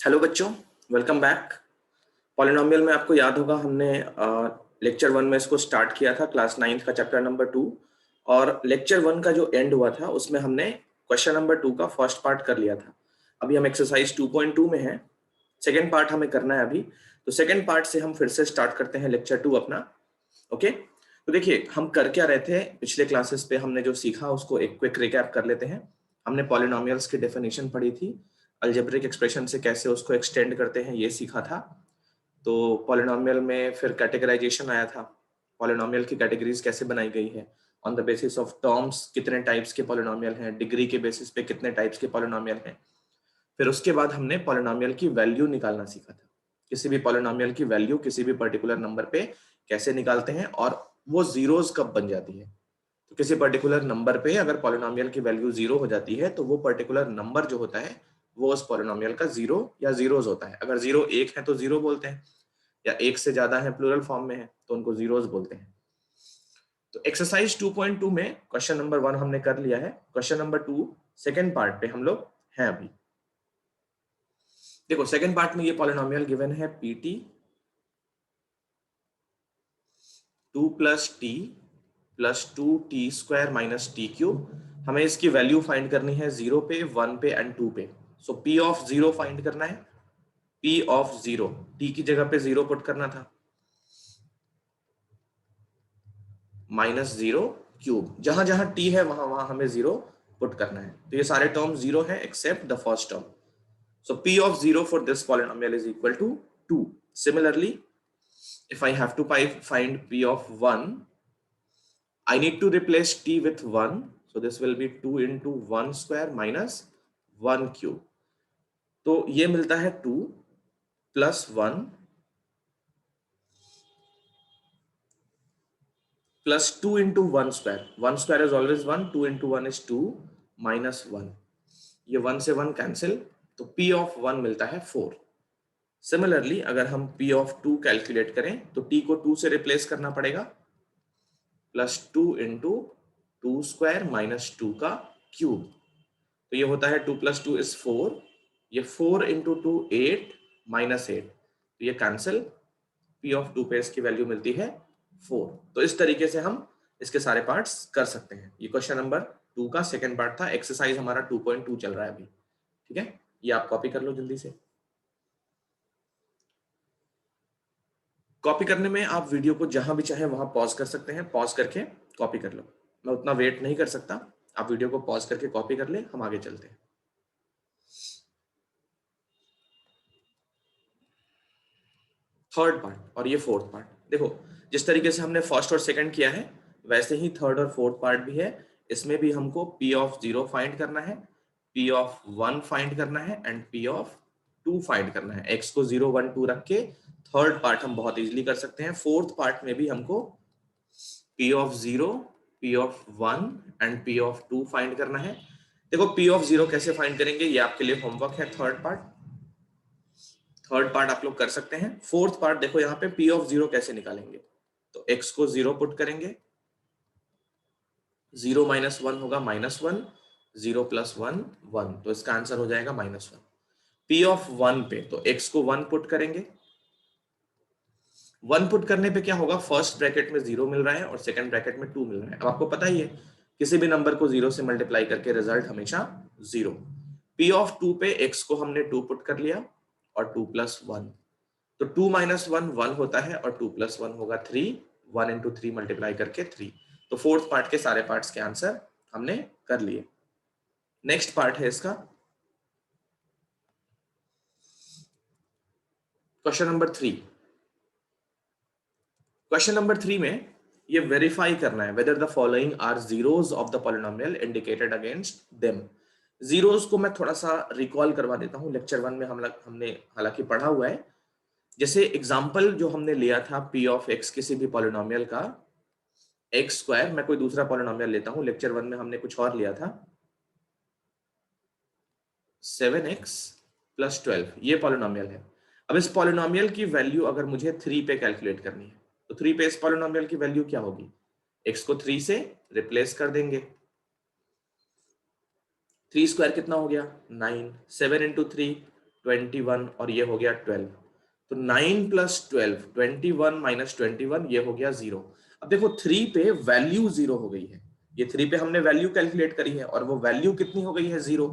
Hello बच्चों, welcome back. Polynomial में आपको याद होगा हमने लेक्चर 1 में इसको स्टार्ट किया था, क्लास 9 का चैप्टर नंबर 2। और लेक्चर 1 का जो एंड हुआ था उसमें हमने क्वेश्चन नंबर 2 का फर्स्ट पार्ट कर लिया था। अभी हम एक्सरसाइज 2.2 में हैं, सेकेंड पार्ट हमें करना है अभी। तो सेकेंड पार्ट से हम फिर से स्टार्ट करते हैं लेक्चर 2 अपना। ओके, तो देखिए हम कर क्या रहे थे पिछले क्लासेस पे, हमने जो सीखा उसको एक क्विक रिकैप कर लेते हैं। हमने पॉलिनोमियल्स की डेफिनेशन पढ़ी थी, अलजेब्रिक एक्सप्रेशन से कैसे उसको एक्सटेंड करते हैं ये सीखा था। तो पॉलिनोमियल में फिर कैटेगराइजेशन आया था, पॉलिनोमियल की कैटेगरीज कैसे बनाई गई है, on the basis of terms कितने टाइप्स के पॉलिनोमियल हैं, डिग्री के बेसिस पे कितने टाइप्स के पॉलिनोमियल हैं। फिर उसके बाद हमने पॉलिनोमियल की वैल्यू निकालना सीखा था, किसी भी पॉलिनोमियल की वैल्यू किसी भी पर्टिकुलर नंबर पे कैसे निकालते हैं और वो जीरोस कब बन जाती है। तो किसी पर्टिकुलर नंबर पे अगर पॉलिनोमियल की वैल्यू जीरो हो जाती है तो वो पर्टिकुलर नंबर जो होता है वो उस पॉलिनोमियल का जीरो या जीरोस होता है। अगर जीरो एक है तो जीरो बोलते हैं, या एक से ज्यादा है प्लूरल फॉर्म में है तो उनको जीरोस बोलते हैं। तो एक्सरसाइज 2.2 में क्वेश्चन नंबर 1 हमने कर लिया है, क्वेश्चन नंबर 2 सेकेंड पार्ट पे हम लोग हैं अभी। देखो सेकेंड पार्ट में ये पॉलिनोमियल गिवन है PT 2 plus T plus 2t² minus T cube. हमें इसकी वैल्यू फाइंड करनी है 0 पे, 1 पे एंड 2 पे। सो p ऑफ 0 फाइंड करना है। p ऑफ 0, t की जगह पे 0 पुट करना था, माइनस 0 क्यूब, जहां जहां t है वहां वहां हमें 0 पुट करना है। तो ये सारे टर्म 0 है except the first term. So p of 0 for this polynomial is equal to 2. Similarly, if I have to find p of 1, I need to replace t with 1. So this will be 2 into 1 square minus 1 cube. तो ये मिलता है 2 plus 1 plus 2 into 1 square. 1 square is always 1. 2 into 1 is 2 minus 1. ये 1 से 1 cancel, तो p of 1 मिलता है 4. Similarly अगर हम p of 2 कैलकुलेट करें तो t को 2 से रिप्लेस करना पड़ेगा, प्लस 2 इंटू 2 स्क्वायर माइनस 2 का क्यूब। तो ये होता है 2 प्लस 2 इज 4, ये 4 इंटू 2 8 माइनस 8, तो ये कैंसिल, p ऑफ 2 पे इसकी वैल्यू मिलती है 4। तो इस तरीके से हम इसके सारे पार्ट्स कर सकते हैं। ये क्वेश्चन नंबर 2 का सेकंड पार्ट था, एक्सरसाइज हमारा 2.2 चल रहा है अभी। ठीक है, ये आप कॉपी कर लो जल्दी से। कॉपी करने में आप वीडियो को जहां भी चाहे वहां पॉज कर सकते हैं, पॉज करके कॉपी कर लो। मैं उतना वेट नहीं कर सकता, आप वीडियो को पॉज करके कॉपी कर ले, हम आगे चलते हैं। थर्ड पार्ट और ये फोर्थ पार्ट, देखो जिस तरीके से हमने फर्स्ट और सेकंड किया है वैसे ही थर्ड और फोर्थ पार्ट भी है। इसमें भी हमको p ऑफ 0 फाइंड करना है, p ऑफ 1 फाइंड करना है एंड p ऑफ 2 फाइंड करना है। x को 0 1 2 रख के थर्ड पार्ट हम बहुत इजीली कर सकते हैं। फोर्थ पार्ट में भी हमको p of 0, p of 1 and p of 2 find करना है। देखो p ऑफ 0 कैसे फाइंड करेंगे ये आपके लिए होमवर्क है। थर्ड पार्ट आप लोग कर सकते हैं। फोर्थ पार्ट देखो यहाँ पे p ऑफ 0 कैसे निकालेंगे, तो x को 0 पुट करेंगे, 0 माइनस 1 होगा माइनस 1, 0 प्लस 1 1, तो इसका आंसर हो जाएगा माइनस 1। p ऑफ 1 पे तो x को 1 पुट करेंगे, 1 पुट करने पे क्या होगा, फर्स्ट ब्रैकेट में 0 मिल रहा है और सेकंड ब्रैकेट में 2 मिल रहा है। अब आपको पता ही है किसी भी नंबर को 0 से मल्टीप्लाई करके रिजल्ट हमेशा 0। p ऑफ 2 पे x को हमने 2 पुट कर लिया और 2 प्लस 1, तो 2 माइनस 1 1 होता है और 2 प्लस 1 होगा 3, 1 इंटू 3 मल्टीप्लाई करके 3। तो फोर्थ पार्ट के सारे पार्ट्स के आंसर हमने कर लिए। नेक्स्ट पार्ट है इसका क्वेश्चन नंबर 3। क्वेश्चन नंबर 3 में ये वेरीफाई करना है whether the following are zeros of the polynomial indicated against them. Zeros को मैं थोड़ा सा रिकॉल करवा देता हूं, लेक्चर 1 में हमने हालांकि पढ़ा हुआ है। जैसे एग्जांपल जो हमने लिया था p ऑफ x किसी भी पॉलिनोमियल का एक्स स्क्वायर, मैं कोई दूसरा पॉलिनोमियल लेता हूं, लेक्चर 1 में हमने कुछ और लिया था 7x प्लस 12, ये पॉलिनोमियल है। अब इस पॉलिनोमियल की वैल्यू अगर मुझे 3 पे कैलकुलेट करनी है तो 3 पे इस पॉलिनोमियल की वैल्यू क्या होगी, x को 3 से रिप्लेस कर देंगे, 3 स्क्वायर कितना हो गया 9, 7 इंटू 3 21 और ये हो गया 12। तो 9 प्लस 12, 21 माइनस 21, ये हो गया 0। अब देखो 3 पे वैल्यू 0 हो गई है, ये 3 पे हमने वैल्यू कैलकुलेट करी है और वो वैल्यू कितनी हो गई है, 0।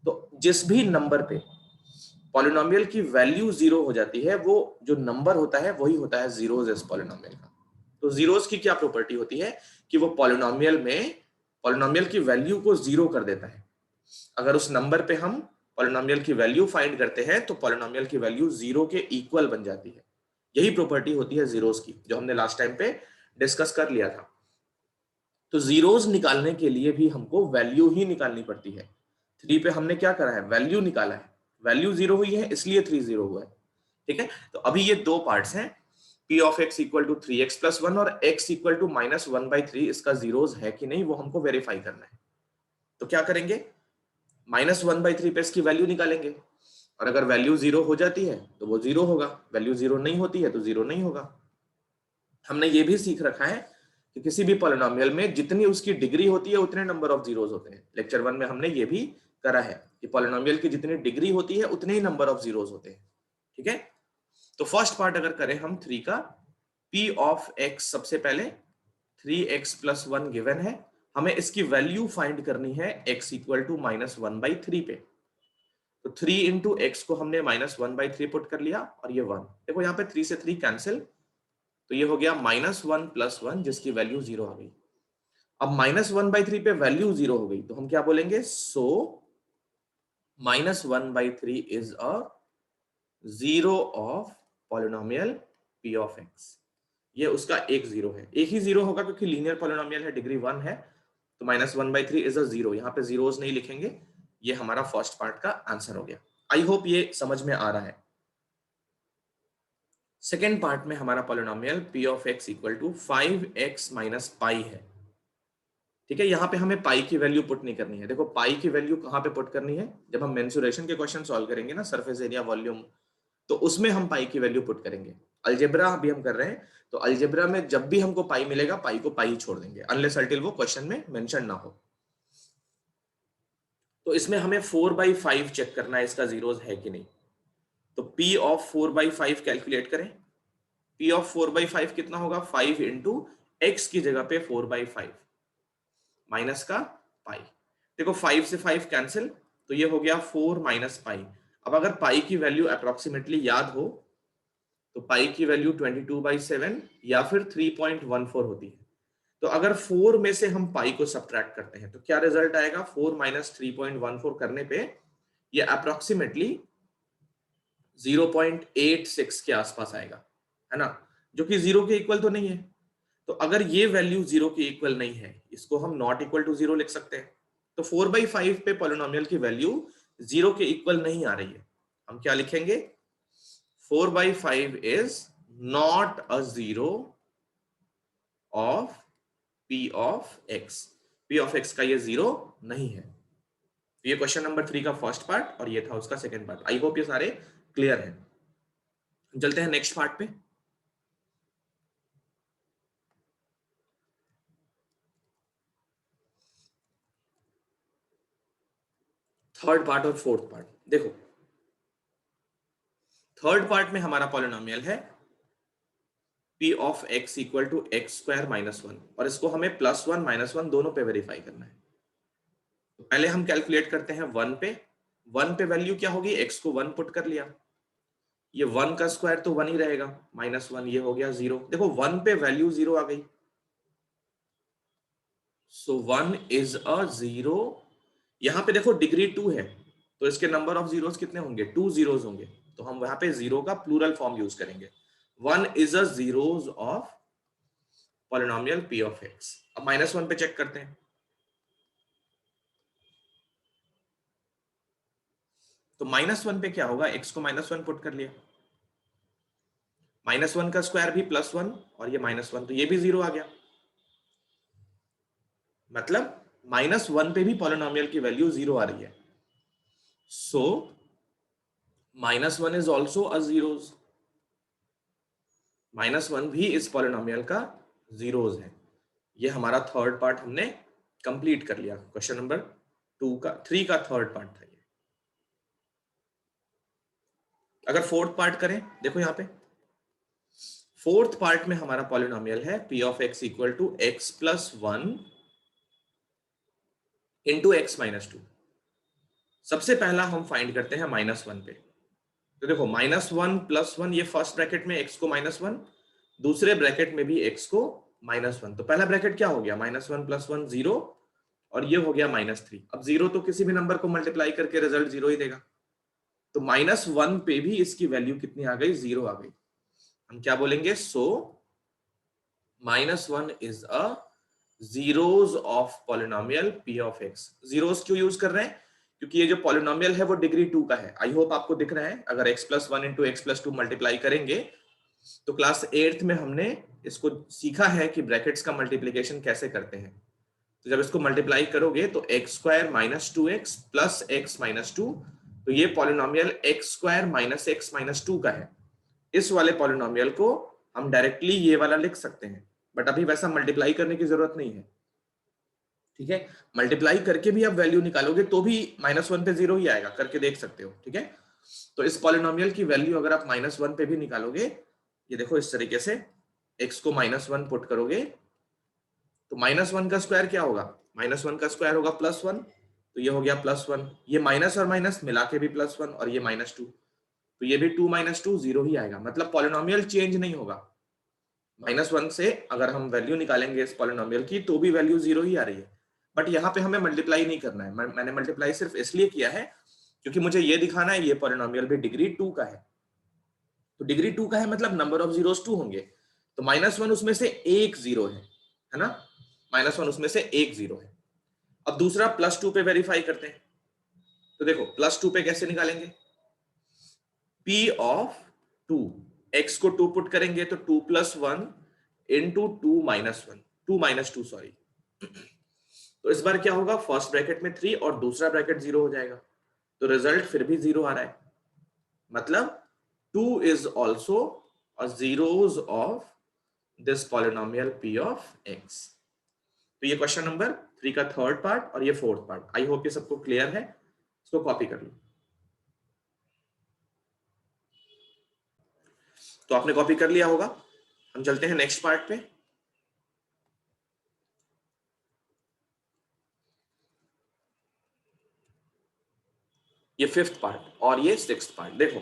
तो जिस भी नंबर पे पॉलिनोमियल की वैल्यू 0 हो जाती है, वो जो नंबर होता है वही होता है जीरोस इस पॉलिनोमियल का। तो जीरोस की क्या प्रॉपर्टी होती है कि वो पॉलिनोमियल की वैल्यू को 0 कर देता है। अगर उस नंबर पे हम पॉलिनोमियल की वैल्यू फाइंड करते हैं तो पॉलिनोमियल की वैल्यू 0 के इक्वल बन जाती है। यही प्रॉपर्टी होती है जीरोस की, जो हमने लास्ट टाइम पे डिस्कस कर लिया था। तो जीरोस निकालने के लिए भी हमको वैल्यू ही निकालनी पड़ती है। 3 पे हमने क्या करा है, वैल्यू निकाला है, वैल्यू 0 हुई है इसलिए 3 0 हुआ है। ठीक है, तो अभी ये दो पार्ट्स हैं, p of x equal to 3x plus 1 और x इक्वल टू माइनस 1/3, इसका जीरोस है कि नहीं वो हमको वेरीफाई करना है। तो क्या करेंगे, -1/3 पे इसकी वैल्यू निकालेंगे, और अगर वैल्यू 0 हो जाती है तो वो 0 होगा, वैल्यू 0 नहीं होती है तो 0 नहीं होगा। हमने ये भी सीख रखा है कि किसी भी पॉलिनोमियल में जितनी उसकी डिग्री होती है उतने नंबर ऑफ जीरोस होते हैं। लेक्चर 1 में हमने ये भी करा है कि पॉलिनोमियल की जितनी डिग्री होती है उतने ही नंबर ऑफ जीरोस होते हैं। ठीक है, तो फर्स्ट पार्ट अगर करें हम 3 का, p ऑफ x, सबसे पहले 3x प्लस 1 गिवन है, हमें इसकी वैल्यू फाइंड करनी है x इक्वल टू -1/3 पे। तो 3 इंटू एक्स को हमने -1/3 पुट कर लिया और ये 1। देखो यहाँ पे 3 से 3 कैंसिल, तो ये हो गया -1 प्लस 1 जिसकी वैल्यू 0 आ गई। अब -1/3 पे वैल्यू 0 हो गई तो हम क्या बोलेंगे, सो -1/3 is a zero of polynomial p of x। ये उसका एक जीरो है, एक ही जीरो होगा क्योंकि लीनियर पॉलिनोमियल है, डिग्री 1 है, तो -1/3 इज अ जीरो। यहाँ पे जीरोस नहीं लिखेंगे। ये हमारा फर्स्ट पार्ट का आंसर हो गया। आई होप ये समझ में आ रहा है। सेकेंड पार्ट में हमारा polynomial p of x equal to 5x minus pi है। ठीक है, यहाँ पे हमें पाई की वैल्यू पुट नहीं करनी है। देखो पाई की वैल्यू कहाँ पे पुट करनी है, जब हम मेंसुरेशन के क्वेश्चन सॉल्व करेंगे ना, सरफेस एरिया वॉल्यूम, तो उसमें हम पाई की वैल्यू पुट करेंगे। अलजेब्रा अभी हम कर रहे हैं, तो अलजेब्रा में जब भी हमको पाई मिलेगा, पाई को पाई छोड़ देंगे, अनलेस अनटिल वो क्वेश्चन में मेंशन ना हो। तो इसमें हमें 4/5 चेक करना है इसका जीरोस है कि नहीं। तो p ऑफ 4/5 कैलकुलेट करें। p ऑफ 4/5 कितना होगा, 5 इंटू एक्स की जगह पे 4/5 माइनस का पाई। देखो 5 से 5 कैंसिल, तो ये हो गया 4 माइनस पाई। अब अगर पाई की वैल्यू अप्रोक्सीमेटली याद हो तो पाई की वैल्यू 22/7 या फिर 3.14 होती है। तो अगर 4 में से हम पाई को सब्ट्रैक्ट करते हैं तो क्या रिजल्ट आएगा, 4 माइनस 3.14 करने पे ये अप्रोक्सीमेटली 0.86 के आसपास आएगा, है ना, जो कि 0 के इक्वल तो नहीं है। तो अगर ये वैल्यू 0 के इक्वल नहीं है, इसको हम नॉट इक्वल टू 0 लिख सकते हैं। तो 4/5 पे पॉलिनोमियल की वैल्यू 0 के इक्वल नहीं आ रही है, हम क्या लिखेंगे, 4/5 is not a zero of p of x। p of x का ये जीरो नहीं है। तो ये क्वेश्चन नंबर 3 का फर्स्ट पार्ट और ये था उसका सेकंड पार्ट। आई होप ये सारे क्लियर हैं। चलते हैं नेक्स्ट पार्ट पे। थर्ड पार्ट और फोर्थ पार्ट देखो। थर्ड पार्ट में हमारा पॉलिनोमियल है p of x equal to x square minus 1, और इसको हमें +1 -1 दोनों पे वेरीफाई करना है। तो पहले हम कैलकुलेट करते हैं 1 पे। 1 पे वैल्यू क्या होगी, x को 1 पुट कर लिया, ये 1 का स्क्वायर तो 1 ही रहेगा, -1, ये हो गया 0। देखो 1 पे वैल्यू 0 आ गई, सो 1 इज अ जीरो। यहां पे देखो डिग्री 2 है, तो इसके नंबर ऑफ जीरोस कितने होंगे, 2 जीरोस होंगे। तो हम वहां पे जीरो का प्लूरल फॉर्म यूज करेंगे। 1 is a zeros of polynomial p of x। अब -1 पे चेक करते हैं, तो -1 पे क्या होगा, x को -1 पुट कर लिया, -1 का स्क्वायर भी +1 और ये -1, तो ये भी 0 आ गया। मतलब -1 पे भी पॉलिनोमियल की वैल्यू 0 आ रही है। सो -1 इज ऑल्सो अ जीरोस, -1 भी इस पॉलिनोमियल का जीरोस है। ये हमारा थर्ड पार्ट हमने कंप्लीट कर लिया। क्वेश्चन नंबर 3 का थर्ड पार्ट था ये। अगर फोर्थ पार्ट करें, देखो यहाँ पे फोर्थ पार्ट में हमारा पॉलिनोमियल है p of x equal to x plus 1 into x minus 2। सबसे पहला हम फाइंड करते हैं -1 पे। तो देखो -1 प्लस 1, ये फर्स्ट ब्रैकेट में x को -1, दूसरे ब्रैकेट में भी x को -1। तो पहला ब्रैकेट क्या हो गया, -1 प्लस 1 0, और ये हो गया -3। अब 0 तो किसी भी नंबर को मल्टीप्लाई करके रिजल्ट 0 ही देगा। तो -1 पे भी इसकी वैल्यू कितनी आ गई, 0 आ गई। हम क्या बोलेंगे, सो -1 is a zeros of polynomial p of x। Zeros क्यों यूज कर रहे हैं, क्योंकि ये जो पॉलिनोमियल है वो डिग्री 2 का है। आई होप आपको दिख रहा है। अगर x plus 1 into x plus 2 multiply करेंगे, तो क्लास 8th में हमने इसको सीखा है कि ब्रैकेट्स का मल्टीप्लीकेशन कैसे करते हैं। तो जब इसको मल्टीप्लाई करोगे तो x square minus 2x plus x minus 2, तो ये polynomial x square minus x minus 2 का है। इस वाले पॉलिनोमियल को हम डायरेक्टली ये वाला लिख सकते हैं, बट अभी वैसा मल्टीप्लाई करने की जरूरत नहीं है। ठीक है, मल्टीप्लाई करके भी आप वैल्यू निकालोगे तो भी -1 पे 0 ही आएगा, करके देख सकते हो। ठीक है, तो इस पॉलिनोमियल की वैल्यू अगर आप -1 पे भी निकालोगे, ये देखो इस तरीके से x को -1 पुट करोगे तो -1 का स्क्वायर क्या होगा, -1 का स्क्वायर होगा +1, तो ये हो गया +1। ये माइनस और माइनस मिला के भी +1, और ये -2, तो ये भी 2 - 2 0 ही आएगा। मतलब पॉलिनोमियल चेंज नहीं होगा। -1 से अगर हम वैल्यू निकालेंगे इस पॉलिनोमियल की तो भी वैल्यू 0 ही आ रही है। बट यहाँ पे हमें मल्टीप्लाई नहीं करना है। मैंने मल्टीप्लाई सिर्फ इसलिए किया है क्योंकि मुझे ये दिखाना है ये पॉलिनोमियल भी डिग्री 2 का है। तो डिग्री 2 का है मतलब नंबर ऑफ जीरोस 2 होंगे। तो -1 उसमें से एक 0 है ना, -1 उसमें से एक 0 है। अब दूसरा +2 पे वेरीफाई करते हैं। तो देखो +2 पे कैसे निकालेंगे, p ऑफ 2, x को 2 पुट करेंगे तो 2 + 1 इंटू 2 - 2 सॉरी। तो इस बार क्या होगा, फर्स्ट ब्रैकेट में 3 और दूसरा ब्रैकेट 0 हो जाएगा, तो रिजल्ट फिर भी 0 आ रहा है। मतलब 2 is also a zeros of this polynomial p of x। तो ये क्वेश्चन नंबर 3 का थर्ड पार्ट और ये फोर्थ पार्ट। आई होप ये सबको क्लियर है। इसको कॉपी कर लो। तो आपने कॉपी कर लिया होगा। हम चलते हैं नेक्स्ट पार्ट पे। ये फिफ्थ पार्ट और ये सिक्स्थ पार्ट। देखो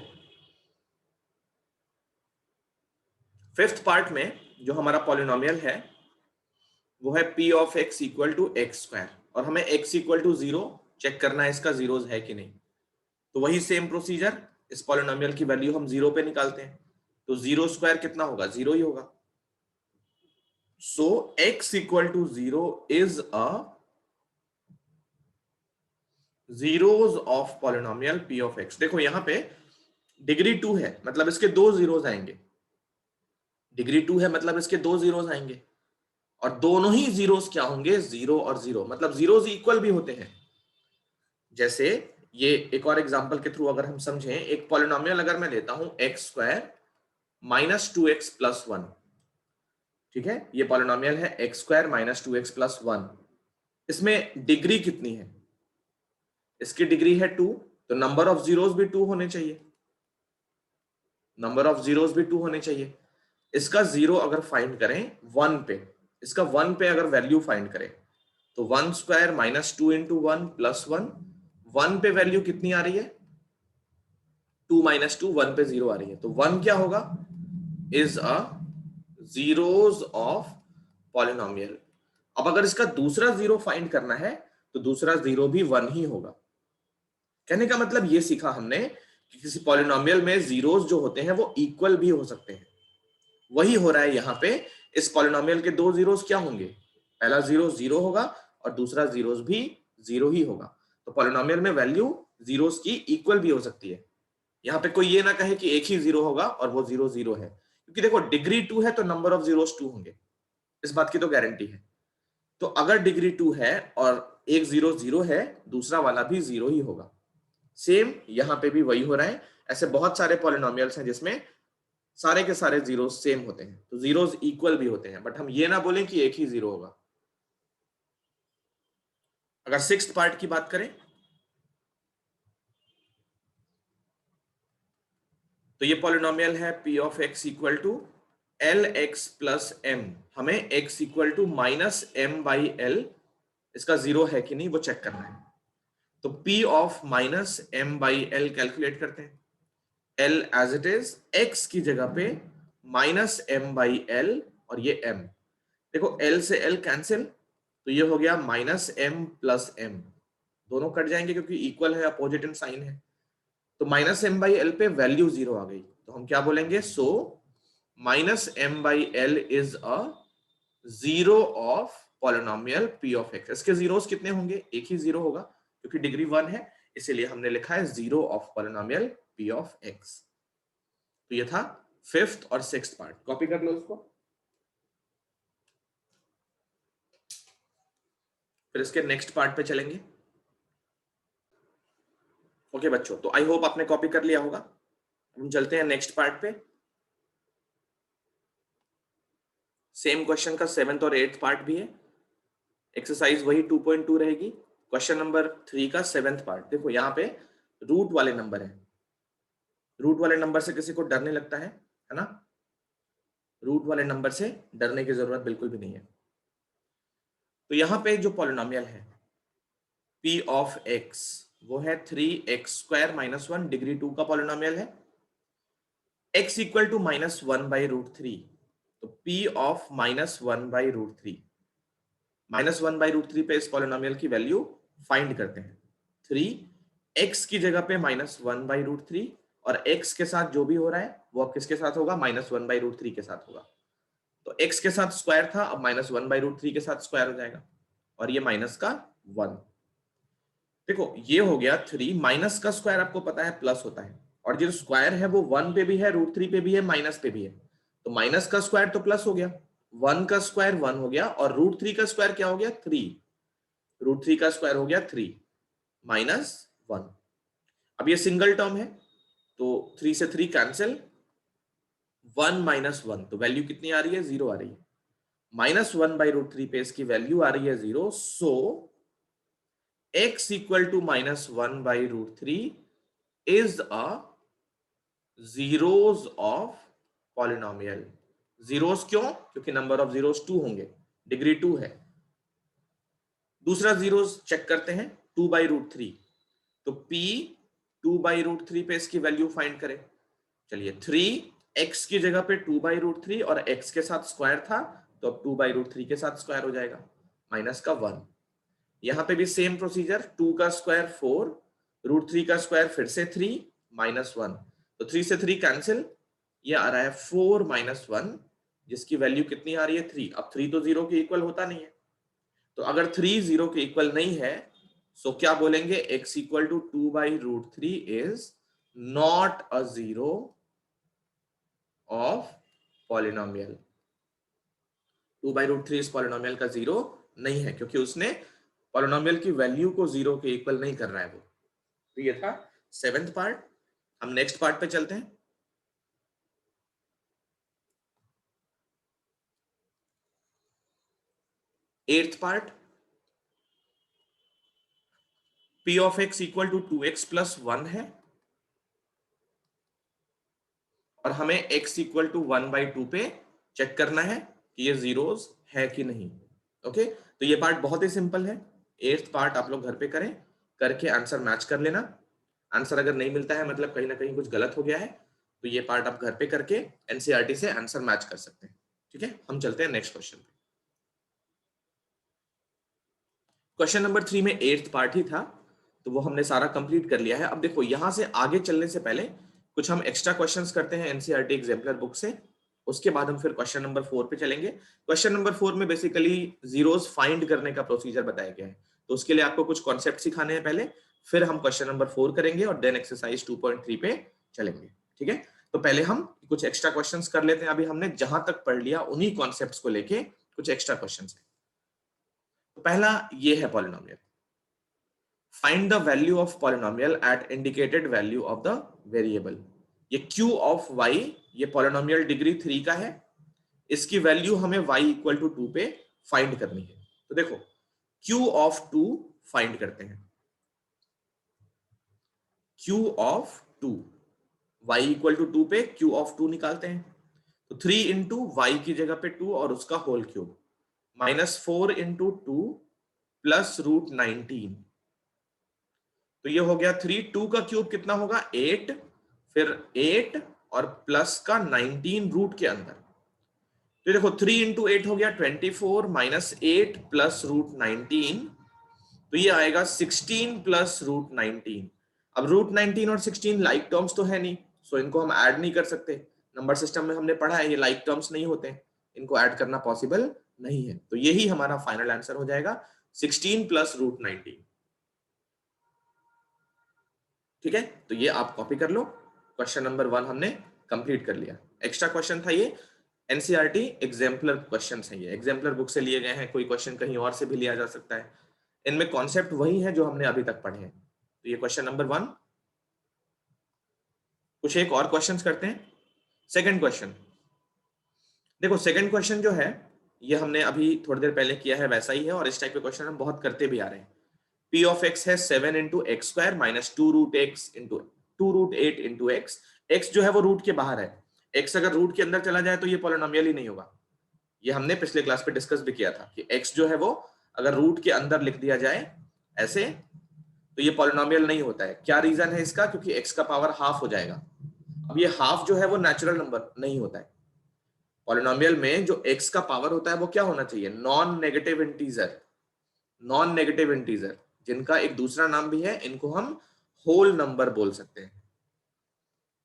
फिफ्थ पार्ट में जो हमारा पॉलिनोमियल है वो है p of x equal to x square, और हमें x इक्वल टू 0 चेक करना है इसका जीरोस है कि नहीं। तो वही सेम प्रोसीजर, इस पॉलिनोमियल की वैल्यू हम 0 पे निकालते हैं। तो 0 स्क्वायर कितना होगा, 0 ही होगा। So x equal to 0 is a zeros of polynomial p of x। देखो यहां पे डिग्री 2 है मतलब इसके दो जीरोस आएंगे। डिग्री 2 है मतलब इसके दो जीरोस आएंगे, और दोनों ही जीरोस क्या होंगे, 0 और 0। मतलब जीरोस इक्वल भी होते हैं। जैसे ये एक और एग्जांपल के थ्रू अगर हम समझें, एक पॉलिनोमियल अगर मैं लेता हूं x square minus 2x plus 1। ठीक है, ये पॉलिनोमियल है x square minus 2x plus 1। इसमें डिग्री कितनी है, इसकी डिग्री है 2, तो नंबर ऑफ जीरोस भी 2 होने चाहिए। नंबर ऑफ जीरोस भी 2 होने चाहिए। इसका 0 अगर फाइंड करें 1 पे, इसका 1 पे अगर वैल्यू फाइंड करें तो 1 स्क्वायर माइनस 2 इंटू 1 प्लस 1, 1 पे वैल्यू कितनी आ रही है, 2 - 2, 1 पे 0 आ रही है। तो 1 क्या होगा, is a zeros of polynomial. अब अगर इसका दूसरा 0 फाइंड करना है तो दूसरा 0 भी 1 ही होगा। कहने का मतलब ये सीखा हमने कि किसी पॉलिनोमियल में जीरोस जो होते हैं वो इक्वल भी हो सकते हैं। वही हो रहा है यहाँ पे। इस पॉलिनोमियल के दो जीरोस क्या होंगे, पहला जीरो 0 होगा और दूसरा जीरोस भी 0 ही होगा। तो पॉलिनोमियल में वैल्यू जीरोस की इक्वल भी हो सकती है। यहाँ पे कोई ये ना कहे कि एक ही 0 होगा और वो 0 0 है, क्योंकि देखो डिग्री 2 है तो नंबर ऑफ जीरोस 2 होंगे, इस बात की तो गारंटी है। तो अगर डिग्री 2 है और एक 0 0 है, दूसरा वाला भी 0 ही होगा। सेम यहाँ पे भी वही हो रहा है। ऐसे बहुत सारे पॉलिनोमियल्स हैं जिसमें सारे के सारे जीरोस सेम होते हैं, तो जीरोस इक्वल भी होते हैं, बट हम ये ना बोलें कि एक ही 0 होगा। अगर सिक्स्थ पार्ट की बात करें, तो ये पॉलिनोमियल है p of x equal to l x plus m. हमें x equal to minus m by l, इसका जीरो है कि नहीं वो चेक करना है। तो p of minus m by l calculate करते हैं। l as it is, x की जगह पे माइनस एम बाई एल और ये m। देखो l से l कैंसिल, तो ये हो गया माइनस एम प्लस एम, दोनों कट जाएंगे क्योंकि इक्वल है, अपोजिट इन साइन है। तो माइनस एम बाई एल पे वैल्यू जीरो आ गई, तो हम क्या बोलेंगे, so minus m by l is a zero of polynomial p of x। इसके जीरोस कितने होंगे, एक ही जीरो होगा क्योंकि डिग्री 1 है, इसीलिए हमने लिखा है zero of polynomial p of x। तो ये था फिफ्थ और सिक्स्थ पार्ट, कॉपी कर लो इसको। फिर इसके नेक्स्ट पार्ट पे चलेंगे। ओके बच्चों, तो आई होप आपने कॉपी कर लिया होगा। हम चलते हैं नेक्स्ट पार्ट पे। सेम क्वेश्चन का सेवेंथ और एट्थ पार्ट भी है, एक्सरसाइज वही 2.2 रहेगी। क्वेश्चन नंबर 3 का सेवेंथ पार्ट। देखो यहाँ पे रूट वाले नंबर है, रूट वाले नंबर से किसी को डरने लगता है ना? रूट वाले नंबर से डरने की जरूरत बिल्कुल भी नहीं है। तो यहाँ पे जो पॉलिनोमियल है p ऑफ x, वो है 3x स्क्वायर माइनस 1, डिग्री 2 का पॉलिनोमियल है। x equal to minus 1 by root 3, तो p of minus 1 by root 3, minus 1 by root 3 पे इस पॉलिनोमियल की वैल्यू फाइंड करते हैं। 3 x की जगह पे माइनस 1 बाई रूट 3, और x के साथ जो भी हो रहा है वो अब किसके साथ होगा, माइनस 1 बाई रूट 3 के साथ होगा। तो x के साथ स्क्वायर था, अब माइनस 1 बाई रूट 3 के साथ स्क्वायर हो जाएगा, और ये माइनस का 1। देखो ये हो गया 3, माइनस का स्क्वायर आपको पता है प्लस होता है, और जो स्क्वायर है वो 1 पे भी है, रूट 3 पे भी है, माइनस पे भी है। तो माइनस का स्क्वायर तो प्लस हो गया, 1 का स्क्वायर 1 हो गया, और रूट 3 का स्क्वायर क्या हो गया, 3। रूट 3 का स्क्वायर हो गया 3 माइनस 1। अब ये सिंगल टर्म है, तो 3 से 3 कैंसिल, 1 माइनस 1, तो वैल्यू कितनी आ रही है, 0 आ रही है। माइनस 1 बाई रूट 3 पे इसकी वैल्यू आ रही है 0, so x equal to minus 1 by root 3 is a zeros of polynomial. Zeros क्यों, क्योंकि नंबर ऑफ जीरोस 2 होंगे, डिग्री 2 है। दूसरा जीरोस चेक करते हैं, 2 बाई रूट 3, तो p 2 बाई रूट 3 पे इसकी वैल्यू फाइंड करें। चलिए 3 x की जगह पे 2 बाई रूट 3, और x के साथ स्क्वायर था, तो अब 2 बाई रूट 3 के साथ स्क्वायर हो जाएगा, माइनस का 1। यहां पे भी सेम प्रोसीजर, 2 का स्क्वायर 4, रूट 3 का स्क्वायर फिर से 3 माइनस 1, तो 3 से 3 कैंसिल, ये आ रहा है 4 माइनस 1, जिसकी वैल्यू कितनी आ रही है, 3। अब 3 तो 0 के इक्वल होता नहीं है, तो अगर 3 0 के इक्वल नहीं है, सो क्या बोलेंगे, x equal to 2 by root 3 is not a zero of polynomial. 2 by root 3 इस पॉलिनोमियल का जीरो नहीं है, क्योंकि उसने पॉलिनोमियल की वैल्यू को जीरो के इक्वल नहीं कर रहा है वो। तो ये था सेवेंथ पार्ट। हम नेक्स्ट पार्ट पे चलते हैं। Eighth part, p of x equal to 2x plus 1 है, और हमें x इक्वल टू 1 बाई 2 पे चेक करना है कि ये जीरोस है कि नहीं। ओके, तो ये पार्ट बहुत ही सिंपल है। एट्थ पार्ट आप लोग घर पे करें, करके आंसर मैच कर लेना। आंसर अगर नहीं मिलता है, मतलब कहीं ना कहीं कुछ गलत हो गया है, तो ये पार्ट आप घर पे करके एनसीईआरटी से आंसर मैच कर सकते हैं। ठीक है, हम चलते हैं नेक्स्ट क्वेश्चन पे। क्वेश्चन नंबर 3 में एट्थ पार्ट ही था, तो वो हमने सारा कंप्लीट कर लिया है। अब देखो यहां से आगे चलने से पहले कुछ हम एक्स्ट्रा क्वेश्चंस करते हैं एनसीईआरटी एग्जाम्पलर बुक से, उसके बाद हम फिर क्वेश्चन नंबर 4 पे चलेंगे। क्वेश्चन नंबर 4 में बेसिकली जीरोस फाइंड करने का प्रोसीजर बताया गया है, तो उसके लिए आपको कुछ कॉन्सेप्ट सिखाने हैं पहले, फिर हम क्वेश्चन नंबर 4 करेंगे और देन एक्सरसाइज 2.3 पे चलेंगे। ठीक है, तो पहले हम कुछ एक्स्ट्रा क्वेश्चंस कर लेते हैं। अभी हमने जहां तक पढ़ लिया उन्हीं कॉन्सेप्ट्स को लेके कुछ एक्स्ट्रा क्वेश्चंस है। तो पहला ये है polynomial, find the value of polynomial at indicated value of the variable. ये q ऑफ y, ये पॉलिनोमियल डिग्री 3 का है, इसकी वैल्यू हमें y इक्वल टू 2 पे फाइंड करनी है। तो देखो q ऑफ 2 फाइंड करते हैं, q of 2, y equal to 2 पे q ऑफ 2 निकालते हैं, तो 3 इंटू वाई की जगह पे 2 और उसका होल क्यूब, -4 इंटू 2 प्लस √19, तो ये हो गया 3, 2 का क्यूब कितना होगा 8, फिर 8 और प्लस का 19 रूट के अंदर, तो देखो 3 इंटू 8 हो गया 24 -8 प्लस √19, तो ये आएगा 16 प्लस √19। अब √19 और 16 लाइक टर्म्स तो है नहीं, सो इनको हम ऐड नहीं कर सकते, नंबर सिस्टम में हमने पढ़ा है ये लाइक टर्म्स नहीं होते, इनको ऐड करना पॉसिबल नहीं है, तो यही हमारा फाइनल आंसर हो जाएगा 16 प्लस √19। ठीक है, तो ये आप कॉपी कर लो, क्वेश्चन नंबर 1 हमने कंप्लीट कर लिया। एक्स्ट्रा क्वेश्चन था ये, एनसीईआरटी एग्जाम्पलर क्वेश्चंस हैं, ये एग्जाम्पलर बुक से लिए गए हैं, कोई क्वेश्चन कहीं और से भी लिया जा सकता है, इनमें कॉन्सेप्ट वही है जो हमने अभी तक पढ़े हैं। तो ये क्वेश्चन नंबर 1। कुछ एक और क्वेश्चंस करते हैं। सेकंड क्वेश्चन देखो, सेकंड क्वेश्चन जो है ये हमने अभी थोड़ी देर पहले किया है वैसा ही है, और इस टाइप के क्वेश्चन हम बहुत करते भी आ रहे हैं। P ऑफ x है 7 into x square minus 2√x into 2√8 into x, x जो है वो रूट के बाहर है, x अगर रूट के अंदर चला जाए तो ये पॉलिनोमियल ही नहीं होगा, ये हमने पिछले क्लास पे डिस्कस भी किया था कि x जो है वो अगर रूट के अंदर लिख दिया जाए ऐसे तो ये पॉलिनोमियल नहीं होता है। क्या रीजन है इसका? क्योंकि x का पावर हाफ हो जाएगा। अब ये हाफ जो है वो नेचुरल नंबर नहीं होता है, पॉलिनोमियल में जो x का पावर होता है वो क्या होना चाहिए? Non negative integer. Non negative integer जिनका एक दूसरा नाम भी है, इनको हम होल नंबर बोल सकते हैं।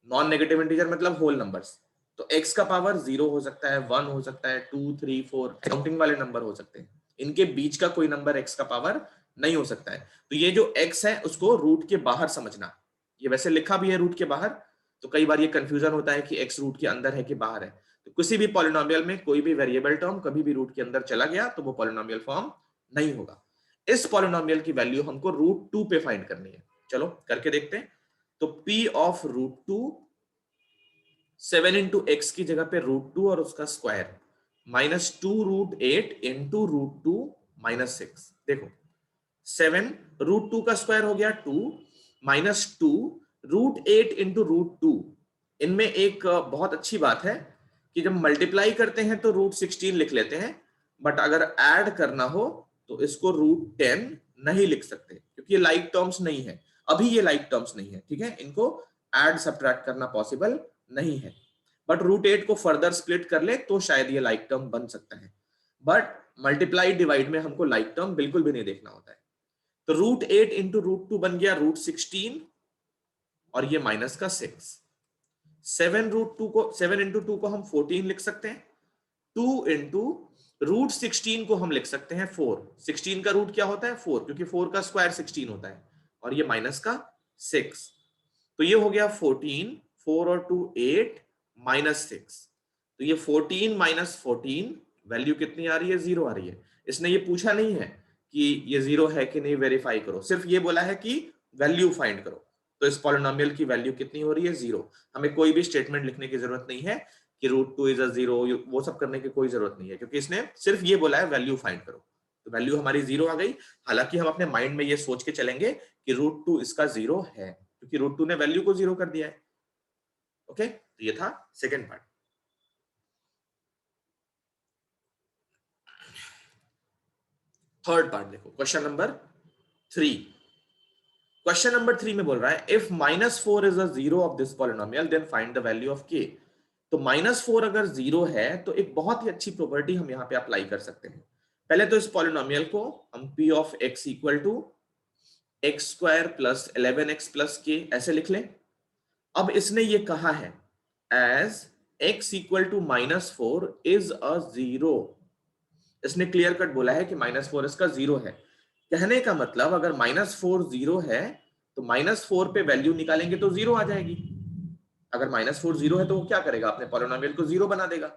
नॉन नेगेटिव इंटीजर मतलब होल नंबर्स, तो x का पावर 0 हो सकता है, 1 हो सकता है, 2 3 4 काउंटिंग वाले नंबर हो सकते हैं, इनके बीच का कोई नंबर x का पावर नहीं हो सकता है। तो ये जो x है उसको रूट के बाहर समझना, ये वैसे लिखा भी है रूट के बाहर, तो कई बार ये कंफ्यूजन होता है कि x रूट के अंदर है कि बाहर है। तो किसी भी पॉलिनोमियल में कोई भी वेरिएबल टर्म कभी भी रूट के अंदर चला गया तो वो पॉलिनोमियल फॉर्म नहीं होगा। इस पॉलिनोमियल की वैल्यू हमको √2 पे फाइंड करनी है, चलो करके देखते हैं। तो p ऑफ √2, 7 इंटू एक्स की जगह पे √2 और उसका स्क्वायर, -2√8 इंटू √2 -6। देखो 7 √2 का स्क्वायर हो गया 2, -2 √8 इंटू √2। इनमें एक बहुत अच्छी बात है कि जब मल्टीप्लाई करते हैं तो √16 लिख लेते हैं, बट अगर ऐड करना हो तो इसको √10 नहीं लिख सकते, क्योंकि ये लाइक टर्म्स नहीं है, अभी ये लाइक टर्म्स नहीं है, ठीक है, इनको ऐड सब्ट्रैक्ट करना पॉसिबल नहीं है। बट √8 को फर्दर स्प्लिट कर ले तो शायद ये लाइक टर्म बन सकता है, बट मल्टीप्लाई डिवाइड में हमको लाइक टर्म बिल्कुल भी नहीं देखना होता है। तो √8 इंटू √2 बन गया √16 और ये माइनस का 6। 7 इंटू 2 को हम 14 लिख सकते हैं, 2 इंटू √16 को हम लिख सकते हैं 4। 16 का रूट क्या होता है? 4, क्योंकि 4 का स्क्वायर 16 होता है, और ये माइनस का 6, तो ये हो गया 14, 4 और 2 8 -6। तो ये 14 -14 वैल्यू कितनी आ रही है? 0 आ रही है। इसने ये पूछा नहीं है कि ये 0 है कि नहीं, वेरीफाई करो, सिर्फ ये बोला है कि वैल्यू फाइंड करो। तो इस पॉलिनोमियल की वैल्यू कितनी हो रही है? 0। हमें कोई भी स्टेटमेंट लिखने की जरूरत नहीं है कि √2 इज अ 0, वो सब करने की कोई जरूरत नहीं है, क्योंकि इसने सिर्फ ये बोला है वैल्यू फाइंड करो। तो वैल्यू हमारी 0 आ गई। हालांकि हम अपने माइंड में ये सोच के चलेंगे कि √2 इसका 0 है, क्योंकि √2 ने वैल्यू को 0 कर दिया है। ओके, तो ये था सेकेंड पार्ट। थर्ड पार्ट देखो, क्वेश्चन नंबर 3। क्वेश्चन नंबर 3 में बोल रहा है if -4 is a zero of this polynomial then find the value of k। तो -4 अगर 0 है तो एक बहुत ही अच्छी प्रॉपर्टी हम यहां पे अप्लाई कर सकते हैं। पहले तो इस पॉलिनोमियल को हम p of x equal to x square plus 11x plus k ऐसे लिख लें। अब इसने ये कहा है as x equal to -4 is a 0, इसने क्लियर कट बोला है कि -4 इसका 0 है। कहने का मतलब अगर -4 0 है तो -4 पे वैल्यू निकालेंगे तो 0 आ जाएगी। अगर -4 0 है तो वो क्या करेगा? अपने पॉलिनोमियल को 0 बना देगा।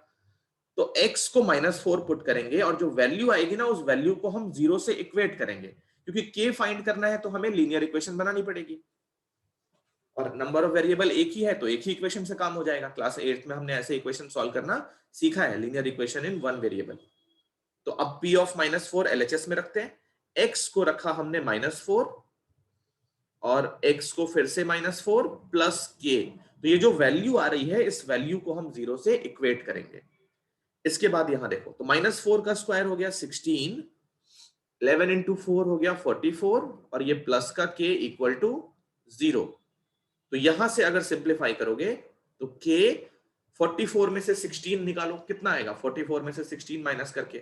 तो x को -4 पुट करेंगे और जो वैल्यू आएगी ना उस वैल्यू को हम 0 से इक्वेट करेंगे, क्योंकि k फाइंड करना है तो हमें लीनियर इक्वेशन बनानी पड़ेगी, और नंबर ऑफ वेरिएबल एक ही है तो एक ही इक्वेशन से काम हो जाएगा। क्लास 8 में हमने ऐसे इक्वेशन सॉल्व करना सीखा है, linear equation in one variable. तो अब p ऑफ -4 LHS में रखते हैं, x को रखा हमने -4 और x को फिर से -4 प्लस k, तो ये जो वैल्यू आ रही है इस वैल्यू को हम 0 से इक्वेट करेंगे। इसके बाद यहां देखो, तो -4 का स्क्वायर हो गया 16, 11 इंटू 4 हो गया 44, और ये प्लस का k इक्वल टू 0। तो यहां से अगर सिंप्लीफाई करोगे तो k 44 में से 16 निकालो, कितना आएगा 44 में से 16 माइनस करके,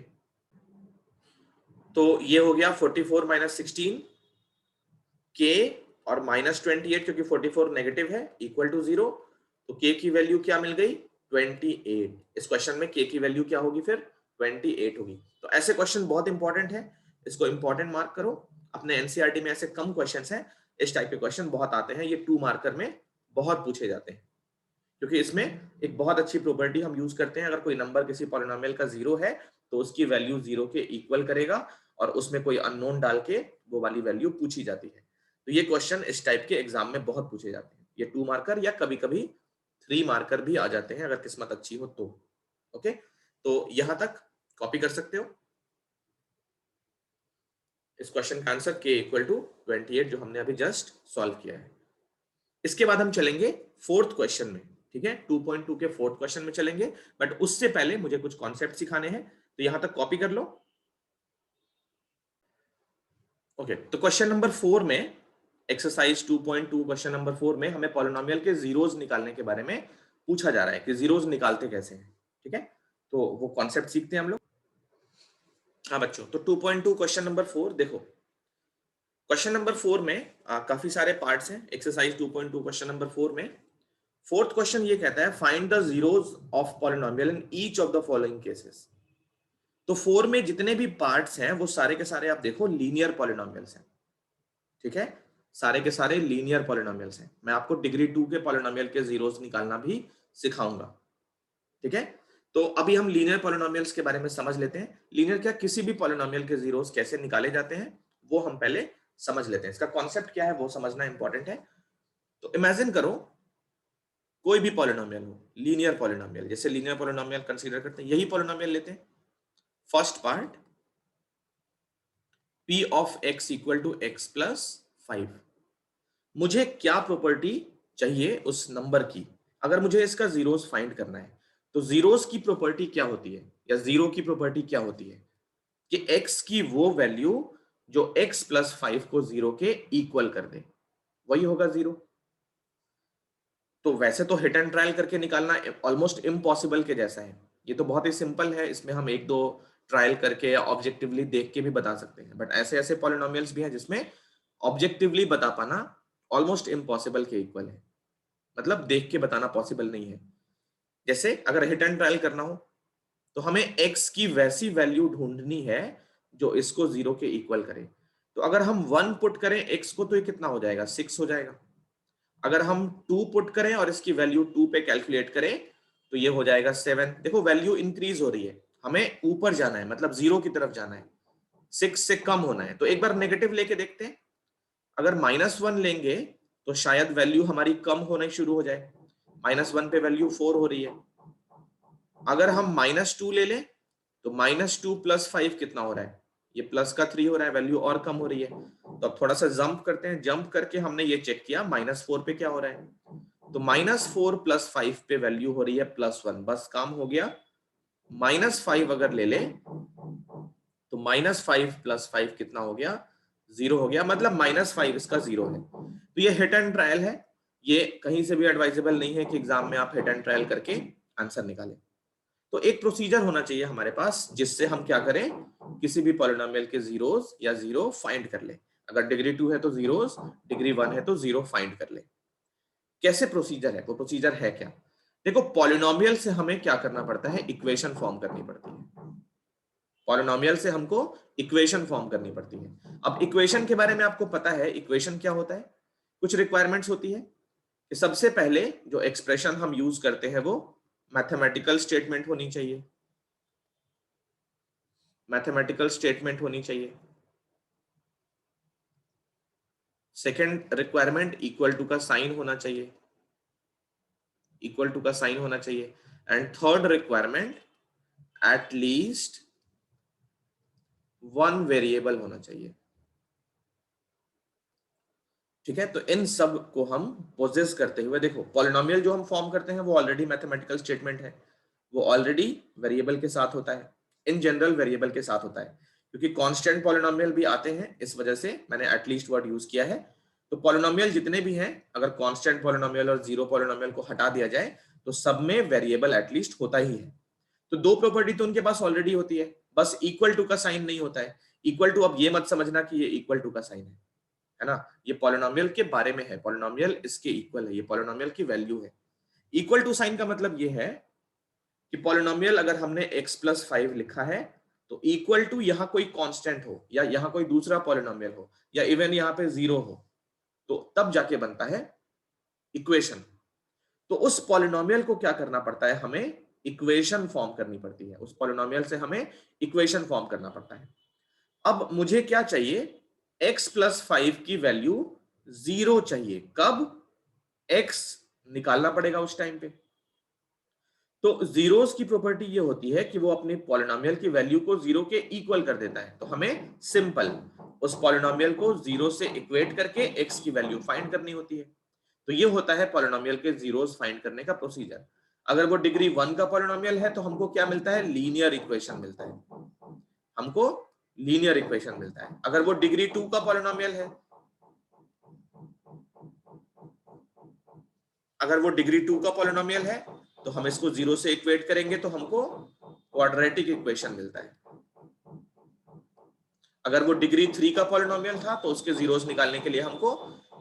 तो ये हो गया 44 माइनस 16 k और -28, क्योंकि 44 नेगेटिव है, इक्वल टू 0। तो k की वैल्यू क्या मिल गई 28। इस क्वेश्चन में k की वैल्यू क्या होगी फिर 28 होगी। तो ऐसे क्वेश्चन बहुत इंपॉर्टेंट है, इसको इंपॉर्टेंट मार्क करो। अपने एनसीईआरटी में ऐसे कम क्वेश्चंस हैं, इस टाइप के क्वेश्चन बहुत आते हैं, ये 2 मार्कर में बहुत पूछे जाते हैं, क्योंकि इसमें एक बहुत अच्छी प्रॉपर्टी हम यूज करते हैं। अगर कोई नंबर किसी पॉलिनोमियल का 0 है तो उसकी वैल्यू 0 के इक्वल करेगा, और उसमें कोई अननोन डाल के वो वाली वैल्यू पूछी जाती है। तो ये क्वेश्चन इस टाइप के एग्जाम में बहुत पूछे जाते हैं। ये 2 मार्कर या कभी कभी 3 मार्कर भी आ जाते हैं अगर किस्मत अच्छी हो तो। ओके, तो यहां तक कॉपी कर सकते हो। इस क्वेश्चन का आंसर k इक्वल टू 28 जो हमने अभी जस्ट सॉल्व किया है। इसके बाद हम चलेंगे फोर्थ क्वेश्चन में, ठीक है, 2.2 के फोर्थ क्वेश्चन में चलेंगे, बट उससे पहले मुझे कुछ कॉन्सेप्ट सिखाने हैं, तो यहां तक कॉपी कर लो। ओके, तो क्वेश्चन नंबर 4 में, एक्सरसाइज 2.2 क्वेश्चन नंबर 4 में हमें पॉलिनोमियल के जीरोस निकालने के बारे में पूछा जा रहा है कि जीरोस निकालते कैसे हैं, ठीक है। तो वो कॉन्सेप्ट सीखते हैं हम लोग। हाँ बच्चों, तो 2.2 क्वेश्चन नंबर 4 देखो। क्वेश्चन नंबर 4 में काफी सारे पार्ट्स हैं। एक्सरसाइज 2.2 क्वेश्चन नंबर 4 में फोर्थ क्वेश्चन ये कहता है find the zeros of polynomial in each of the following cases. तो 4 में जितने भी पार्ट्स हैं वो सारे के सारे आप देखो लीनियर पॉलिनोमियल्स हैं, ठीक है, सारे के सारे लीनियर पॉलिनोमियल्स हैं। मैं आपको डिग्री 2 के पॉलिनोमियल के जीरोस निकालना भी सिखाऊंगा, ठीक है। तो अभी हम लीनियर पॉलिनोमियल्स के बारे में समझ लेते हैं। लीनियर क्या, किसी भी पॉलिनोमियल के जीरोस कैसे निकाले जाते हैं वो हम पहले समझ लेते हैं। इसका कॉन्सेप्ट क्या है वो समझना इंपॉर्टेंट है। तो इमेजिन करो कोई भी पॉलिनोमियल हो, लीनियर पॉलिनोमियल, जैसे लीनियर पॉलिनोमियल कंसीडर करते हैं, यही पॉलिनोमियल लेते हैं। First part p of x equal to x plus 5। मुझे क्या प्रॉपर्टी चाहिए उस नंबर की, अगर मुझे इसका जीरोस फाइंड करना है तो जीरोस की प्रॉपर्टी क्या होती है, या जीरो की प्रॉपर्टी क्या होती है कि x की वो वैल्यू जो x प्लस 5 को जीरो के इक्वल कर दे, वही होगा जीरो। तो वैसे तो हिट एंड ट्रायल करके निकालना ऑलमोस्ट इम्पॉसिबल के जैसा है। ये तो बहुत ही सिंपल है, इसमें हम एक दो ट्रायल करके या ऑब्जेक्टिवली देख के भी बता सकते हैं, बट ऐसे ऐसे पॉलिनोमियल्स भी हैं जिसमें ऑब्जेक्टिवली बता पाना ऑलमोस्ट इम्पॉसिबल के इक्वल है, मतलब देख के बताना पॉसिबल नहीं है। जैसे अगर हिट एंड ट्रायल करना हो तो हमें x की वैसी वैल्यू ढूंढनी है जो इसको जीरो के इक्वल करे। तो अगर हम 1 पुट करें x को तो ये कितना हो जाएगा 6 हो जाएगा। अगर हम 2 पुट करें और इसकी वैल्यू 2 पे कैलकुलेट करें तो ये हो जाएगा 7। देखो वैल्यू इंक्रीज हो रही है, हमें ऊपर जाना है, मतलब जीरो की तरफ जाना है, 6 से कम होना है। तो एक बार नेगेटिव लेके देखते हैं, अगर -1 लेंगे तो शायद वैल्यू हमारी कम होना शुरू हो जाए। -1 पे वैल्यू 4 हो रही है। अगर हम -2 ले लें तो -2 प्लस 5 कितना हो रहा है, ये प्लस का 3 हो रहा है, वैल्यू और कम हो रही है। तो अब थोड़ा सा जंप करते हैं, जंप करके हमने ये चेक किया -4 पे क्या हो रहा है, तो -4 प्लस 5 पे वैल्यू हो रही है +1, बस काम हो गया। -5 अगर ले ले तो -5 प्लस 5 कितना हो गया 0 हो गया, मतलब -5 इसका 0 है। तो ये हिट एंड ट्रायल है, ये कहीं से भी एडवाइजेबल नहीं है कि एग्जाम में आप हिट एंड ट्रायल करके आंसर निकालें। तो एक प्रोसीजर होना चाहिए हमारे पास जिससे हम क्या करें, किसी भी पॉलिनोमियल के जीरोस या जीरो फाइंड कर ले। अगर डिग्री 2 है तो जीरोस, डिग्री 1 है तो जीरो फाइंड कर ले। कैसे प्रोसीजर है, वो प्रोसीजर है क्या, देखो पॉलिनोमियल से हमें क्या करना पड़ता है, इक्वेशन फॉर्म करनी पड़ती है। पॉलिनोमियल से हमको इक्वेशन फॉर्म करनी पड़ती है। अब इक्वेशन के बारे में आपको पता है इक्वेशन क्या होता है, कुछ रिक्वायरमेंट्स होती है कि सबसे पहले जो एक्सप्रेशन हम यूज करते हैं वो मैथमेटिकल स्टेटमेंट होनी चाहिए, मैथमेटिकल स्टेटमेंट होनी चाहिए। सेकंड रिक्वायरमेंट इक्वल टू का साइन होना चाहिए, इक्वल टू का साइन होना चाहिए। And third requirement at least one variable होना चाहिए। ठीक है, तो इन सब को हम पोजेस करते हुए, देखो पॉलिनोमियल जो हम फॉर्म करते हैं वो ऑलरेडी मैथमेटिकल स्टेटमेंट है, वो ऑलरेडी वेरिएबल के साथ होता है, इन जनरल वेरिएबल के साथ होता है, क्योंकि कांस्टेंट पॉलिनोमियल भी आते हैं, इस वजह से मैंने एटलीस्ट वर्ड यूज किया है। तो पॉलिनोमियल जितने भी हैं, अगर कांस्टेंट पॉलिनोमियल और जीरो पॉलिनोमियल को हटा दिया जाए तो सब में वेरिएबल एटलीस्ट होता ही है। तो दो प्रॉपर्टी तो उनके पास ऑलरेडी होती है, बस इक्वल टू का साइन नहीं होता है। इक्वल टू, अब ये मत समझना कि ये इक्वल टू का साइन है ना, ये पॉलिनोमियल के बारे में है, पॉलिनोमियल इसके इक्वल है, ये पॉलिनोमियल की वैल्यू है। इक्वल टू साइन का मतलब ये है कि पॉलिनोमियल अगर हमने x+5 लिखा है तो इक्वल टू यहां कोई कांस्टेंट हो या यहां कोई दूसरा पॉलिनोमियल हो या इवन यहां पे 0 हो, तो तब जाके बनता है इक्वेशन। तो उस पॉलिनोमियल को क्या करना पड़ता है, हमें इक्वेशन फॉर्म करनी पड़ती है, उस पॉलिनोमियल से हमें इक्वेशन फॉर्म करना पड़ता है। अब मुझे क्या चाहिए, x+5 की वैल्यू 0 चाहिए। कब? x निकालना पड़ेगा उस टाइम पे। तो जीरोस की प्रॉपर्टी ये होती है कि वो अपने पॉलिनोमियल की वैल्यू को 0 के इक्वल कर देता है। तो हमें सिंपल उस पॉलिनोमियल को 0 से इक्वेट करके x की वैल्यू फाइंड करनी होती है। तो ये होता है पॉलिनोमियल के जीरोस फाइंड करने का प्रोसीजर। अगर वो डिग्री 1 का पॉलिनोमियल है तो हमको क्या मिलता है, लीनियर इक्वेशन मिलता है, हमको लीनियर इक्वेशन मिलता है। अगर वो डिग्री 2 का पॉलिनोमियल है, अगर वो डिग्री 2 का पॉलिनोमियल है तो हम इसको 0 से इक्वेट करेंगे तो हमको क्वाड्रेटिक इक्वेशन मिलता है। अगर वो डिग्री 3 का पॉलिनोमियल था तो उसके जीरोस निकालने के लिए हमको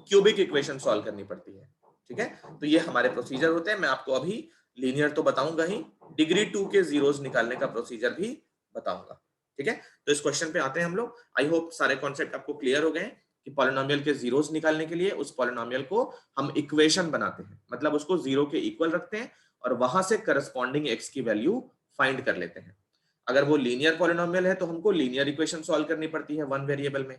क्यूबिक इक्वेशन सॉल्व करनी पड़ती है। ठीक है, तो ये हमारे प्रोसीजर होते हैं। मैं आपको अभी लीनियर तो बताऊंगा ही, डिग्री 2 के जीरोस निकालने का प्रोसीजर भी बताऊंगा। ठीक है, तो इस क्वेश्चन पे आते हैं हम लोग। आई होप सारे कॉन्सेप्ट आपको क्लियर हो गए कि पॉलिनोमियल के जीरोस निकालने के लिए उस पॉलिनोमियल को हम इक्वेशन बनाते हैं, मतलब उसको 0 के इक्वल रखते हैं और वहां से करस्पॉन्डिंग x की वैल्यू फाइंड कर लेते हैं। अगर वो लीनियर पॉलिनोमियल है तो हमको लीनियर इक्वेशन सॉल्व करनी पड़ती है 1 वेरिएबल में,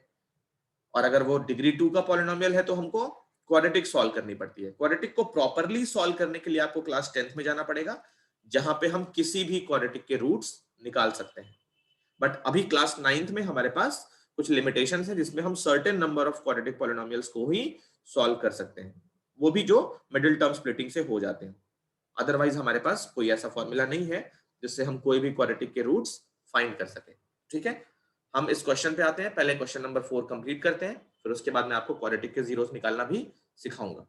और अगर वो डिग्री 2 का पॉलिनोमियल है तो हमको क्वाड्रेटिक सॉल्व करनी पड़ती है। क्वाड्रेटिक को प्रॉपरली सॉल्व करने के लिए आपको क्लास 10th में जाना पड़ेगा, जहां पे हम किसी भी क्वाड्रेटिक के रूट्स निकाल सकते हैं। बट अभी क्लास 9th में हमारे पास कुछ लिमिटेशंस है, जिसमें हम certain number of quadratic polynomials को ही सॉल्व कर सकते हैं, वो भी जो मिडिल टर्म स्प्लिटिंग से हो जाते हैं। अदरवाइज हमारे पास कोई ऐसा फॉर्मूला नहीं है जिससे हम कोई भी क्वाड्रेटिक के रूट्स फाइंड कर सके। ठीक है, हम इस क्वेश्चन पे आते हैं। पहले क्वेश्चन नंबर 4 कंप्लीट करते हैं, फिर उसके बाद मैं आपको क्वाड्रेटिक के जीरोस निकालना भी सिखाऊंगा।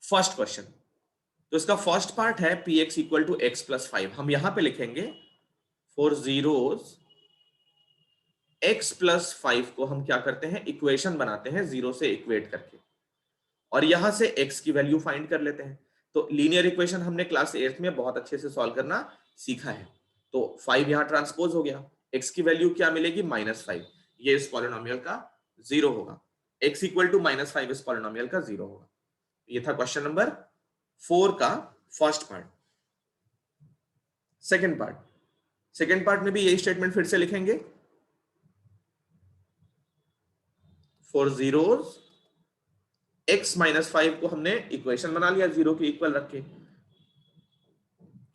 फर्स्ट क्वेश्चन, तो इसका फर्स्ट पार्ट है px इक्वल टू x+5। हम यहां पे लिखेंगे फॉर जीरोस x+5 को हम क्या करते हैं, इक्वेशन बनाते हैं 0 से इक्वेट करके, और यहां से x की वैल्यू फाइंड कर लेते हैं। तो लीनियर इक्वेशन हमने क्लास 8th में बहुत अच्छे से सॉल्व करना सीखा है। तो 5 यहां ट्रांसपोज हो गया, x की वैल्यू क्या मिलेगी, -5। ये इस पॉलिनोमियल का 0 होगा, x इक्वल टू -5 इस पॉलिनोमियल का 0 होगा। ये था क्वेश्चन नंबर 4 का फर्स्ट पार्ट। सेकेंड पार्ट में भी यही स्टेटमेंट फिर से लिखेंगे, फॉर जीरोस x-5 को हमने इक्वेशन बना लिया 0 के इक्वल रख के,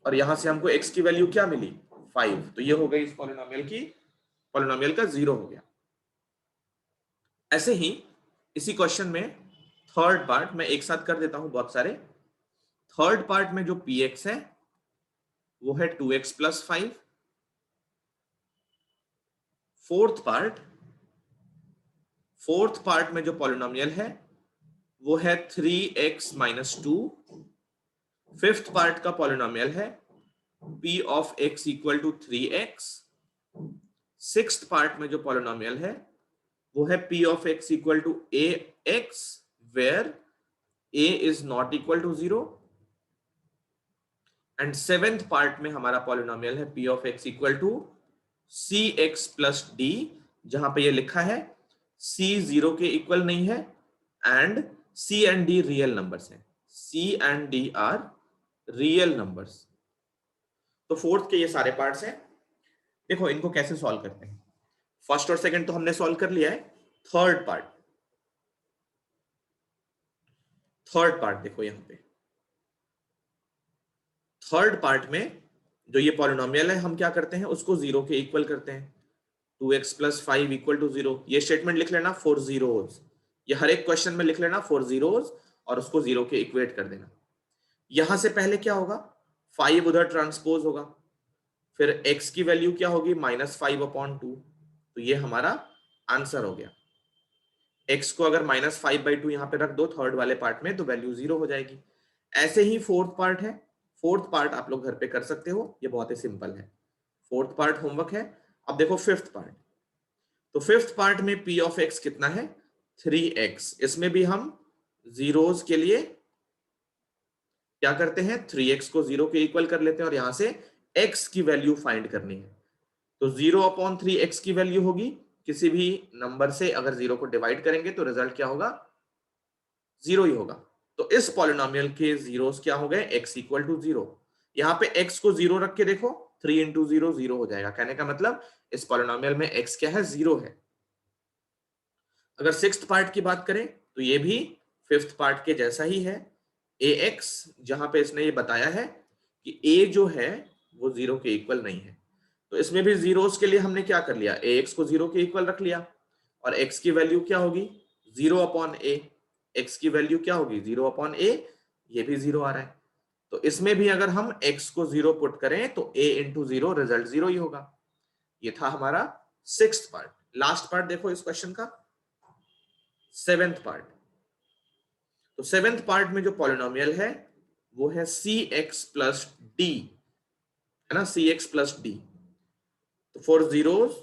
और यहां से हमको x की वैल्यू क्या मिली, 5। तो ये हो गई इस पॉलिनोमियल का 0 हो गया। ऐसे ही इसी क्वेश्चन में थर्ड पार्ट मैं एक साथ कर देता हूं बहुत सारे। थर्ड पार्ट में जो px है वो है 2x+5। फोर्थ पार्ट में जो पॉलिनोमियल है वो है 3x-2। फिफ्थ पार्ट का पॉलिनोमियल है p of x equal to 3x। Sixth part में जो पॉलिनोमियल है वो है p of x equal to ax where a is not equal to 0। And seventh part में हमारा पॉलिनोमियल है p of x equal to cx plus d, जहां पे ये लिखा है c 0 के इक्वल नहीं है and c and d real numbers हैं। c and d are real numbers. तो फोर्थ के ये सारे पार्ट्स हैं। देखो इनको कैसे सॉल्व करते हैं, फर्स्ट और सेकंड तो हमने सॉल्व कर लिया है। थर्ड पार्ट देखो, यहां पे थर्ड पार्ट में जो ये पॉलिनोमियल है हम क्या करते हैं, उसको 0 के इक्वल करते हैं। 2x+5 इक्वल टू 0, ये स्टेटमेंट लिख लेना फॉर जीरोस। ये हर एक क्वेश्चन में लिख लेना 4 zeros और उसको 0 के इक्वेट कर देना। यहां से पहले क्या होगा, 5 उधर ट्रांसपोज होगा, फिर x की वैल्यू क्या होगी -5/2, तो ये हमारा आंसर हो गया। x को अगर -5/2 यहां पे रख दो थर्ड वाले पार्ट में तो वैल्यू 0 हो जाएगी। ऐसे ही फोर्थ पार्ट है, फोर्थ पार्ट आप लोग घर पे कर सकते हो, ये बहुत ही सिंपल है। फोर्थ पार्ट होमवर्क है। अब देखो फिफ्थ पार्ट, तो फिफ्थ पार्ट में p ऑफ x कितना है 3x। इसमें भी हम जीरोस के लिए क्या करते हैं, 3x को 0 के इक्वल कर लेते हैं और यहां से x की वैल्यू फाइंड करनी है। तो 0/3x की वैल्यू होगी, किसी भी नंबर से अगर 0 को डिवाइड करेंगे तो रिजल्ट क्या होगा, 0 ही होगा। तो इस पॉलिनोमियल के जीरोस क्या हो गए, x इक्वल टू 0। यहां पे x को 0 रख के देखो, 3 इंटू 0 0 हो जाएगा। कहने का मतलब इस पॉलिनोमियल में x क्या है, 0 है। अगर सिक्स्थ पार्ट की बात करें तो ये भी फिफ्थ पार्ट के जैसा ही है, ax, जहां पे इसने ये बताया है कि a जो है वो 0 के इक्वल नहीं है। तो इसमें भी जीरोस के लिए हमने क्या कर लिया, ax को 0 के इक्वल रख लिया और x की वैल्यू क्या होगी 0/a। x की वैल्यू क्या होगी 0/a, ये भी 0 आ रहा है। तो इसमें भी अगर हम x को 0 पुट करें तो a इंटू 0 रिजल्ट 0 ही होगा। ये था हमारा सिक्स्थ पार्ट। लास्ट पार्ट देखो इस क्वेश्चन का, सेवेंथ पार्ट। तो सेवेंथ पार्ट में जो पॉलिनोमियल है वो है cx प्लस डी, है ना, cx प्लस डी। तो फॉर जीरोस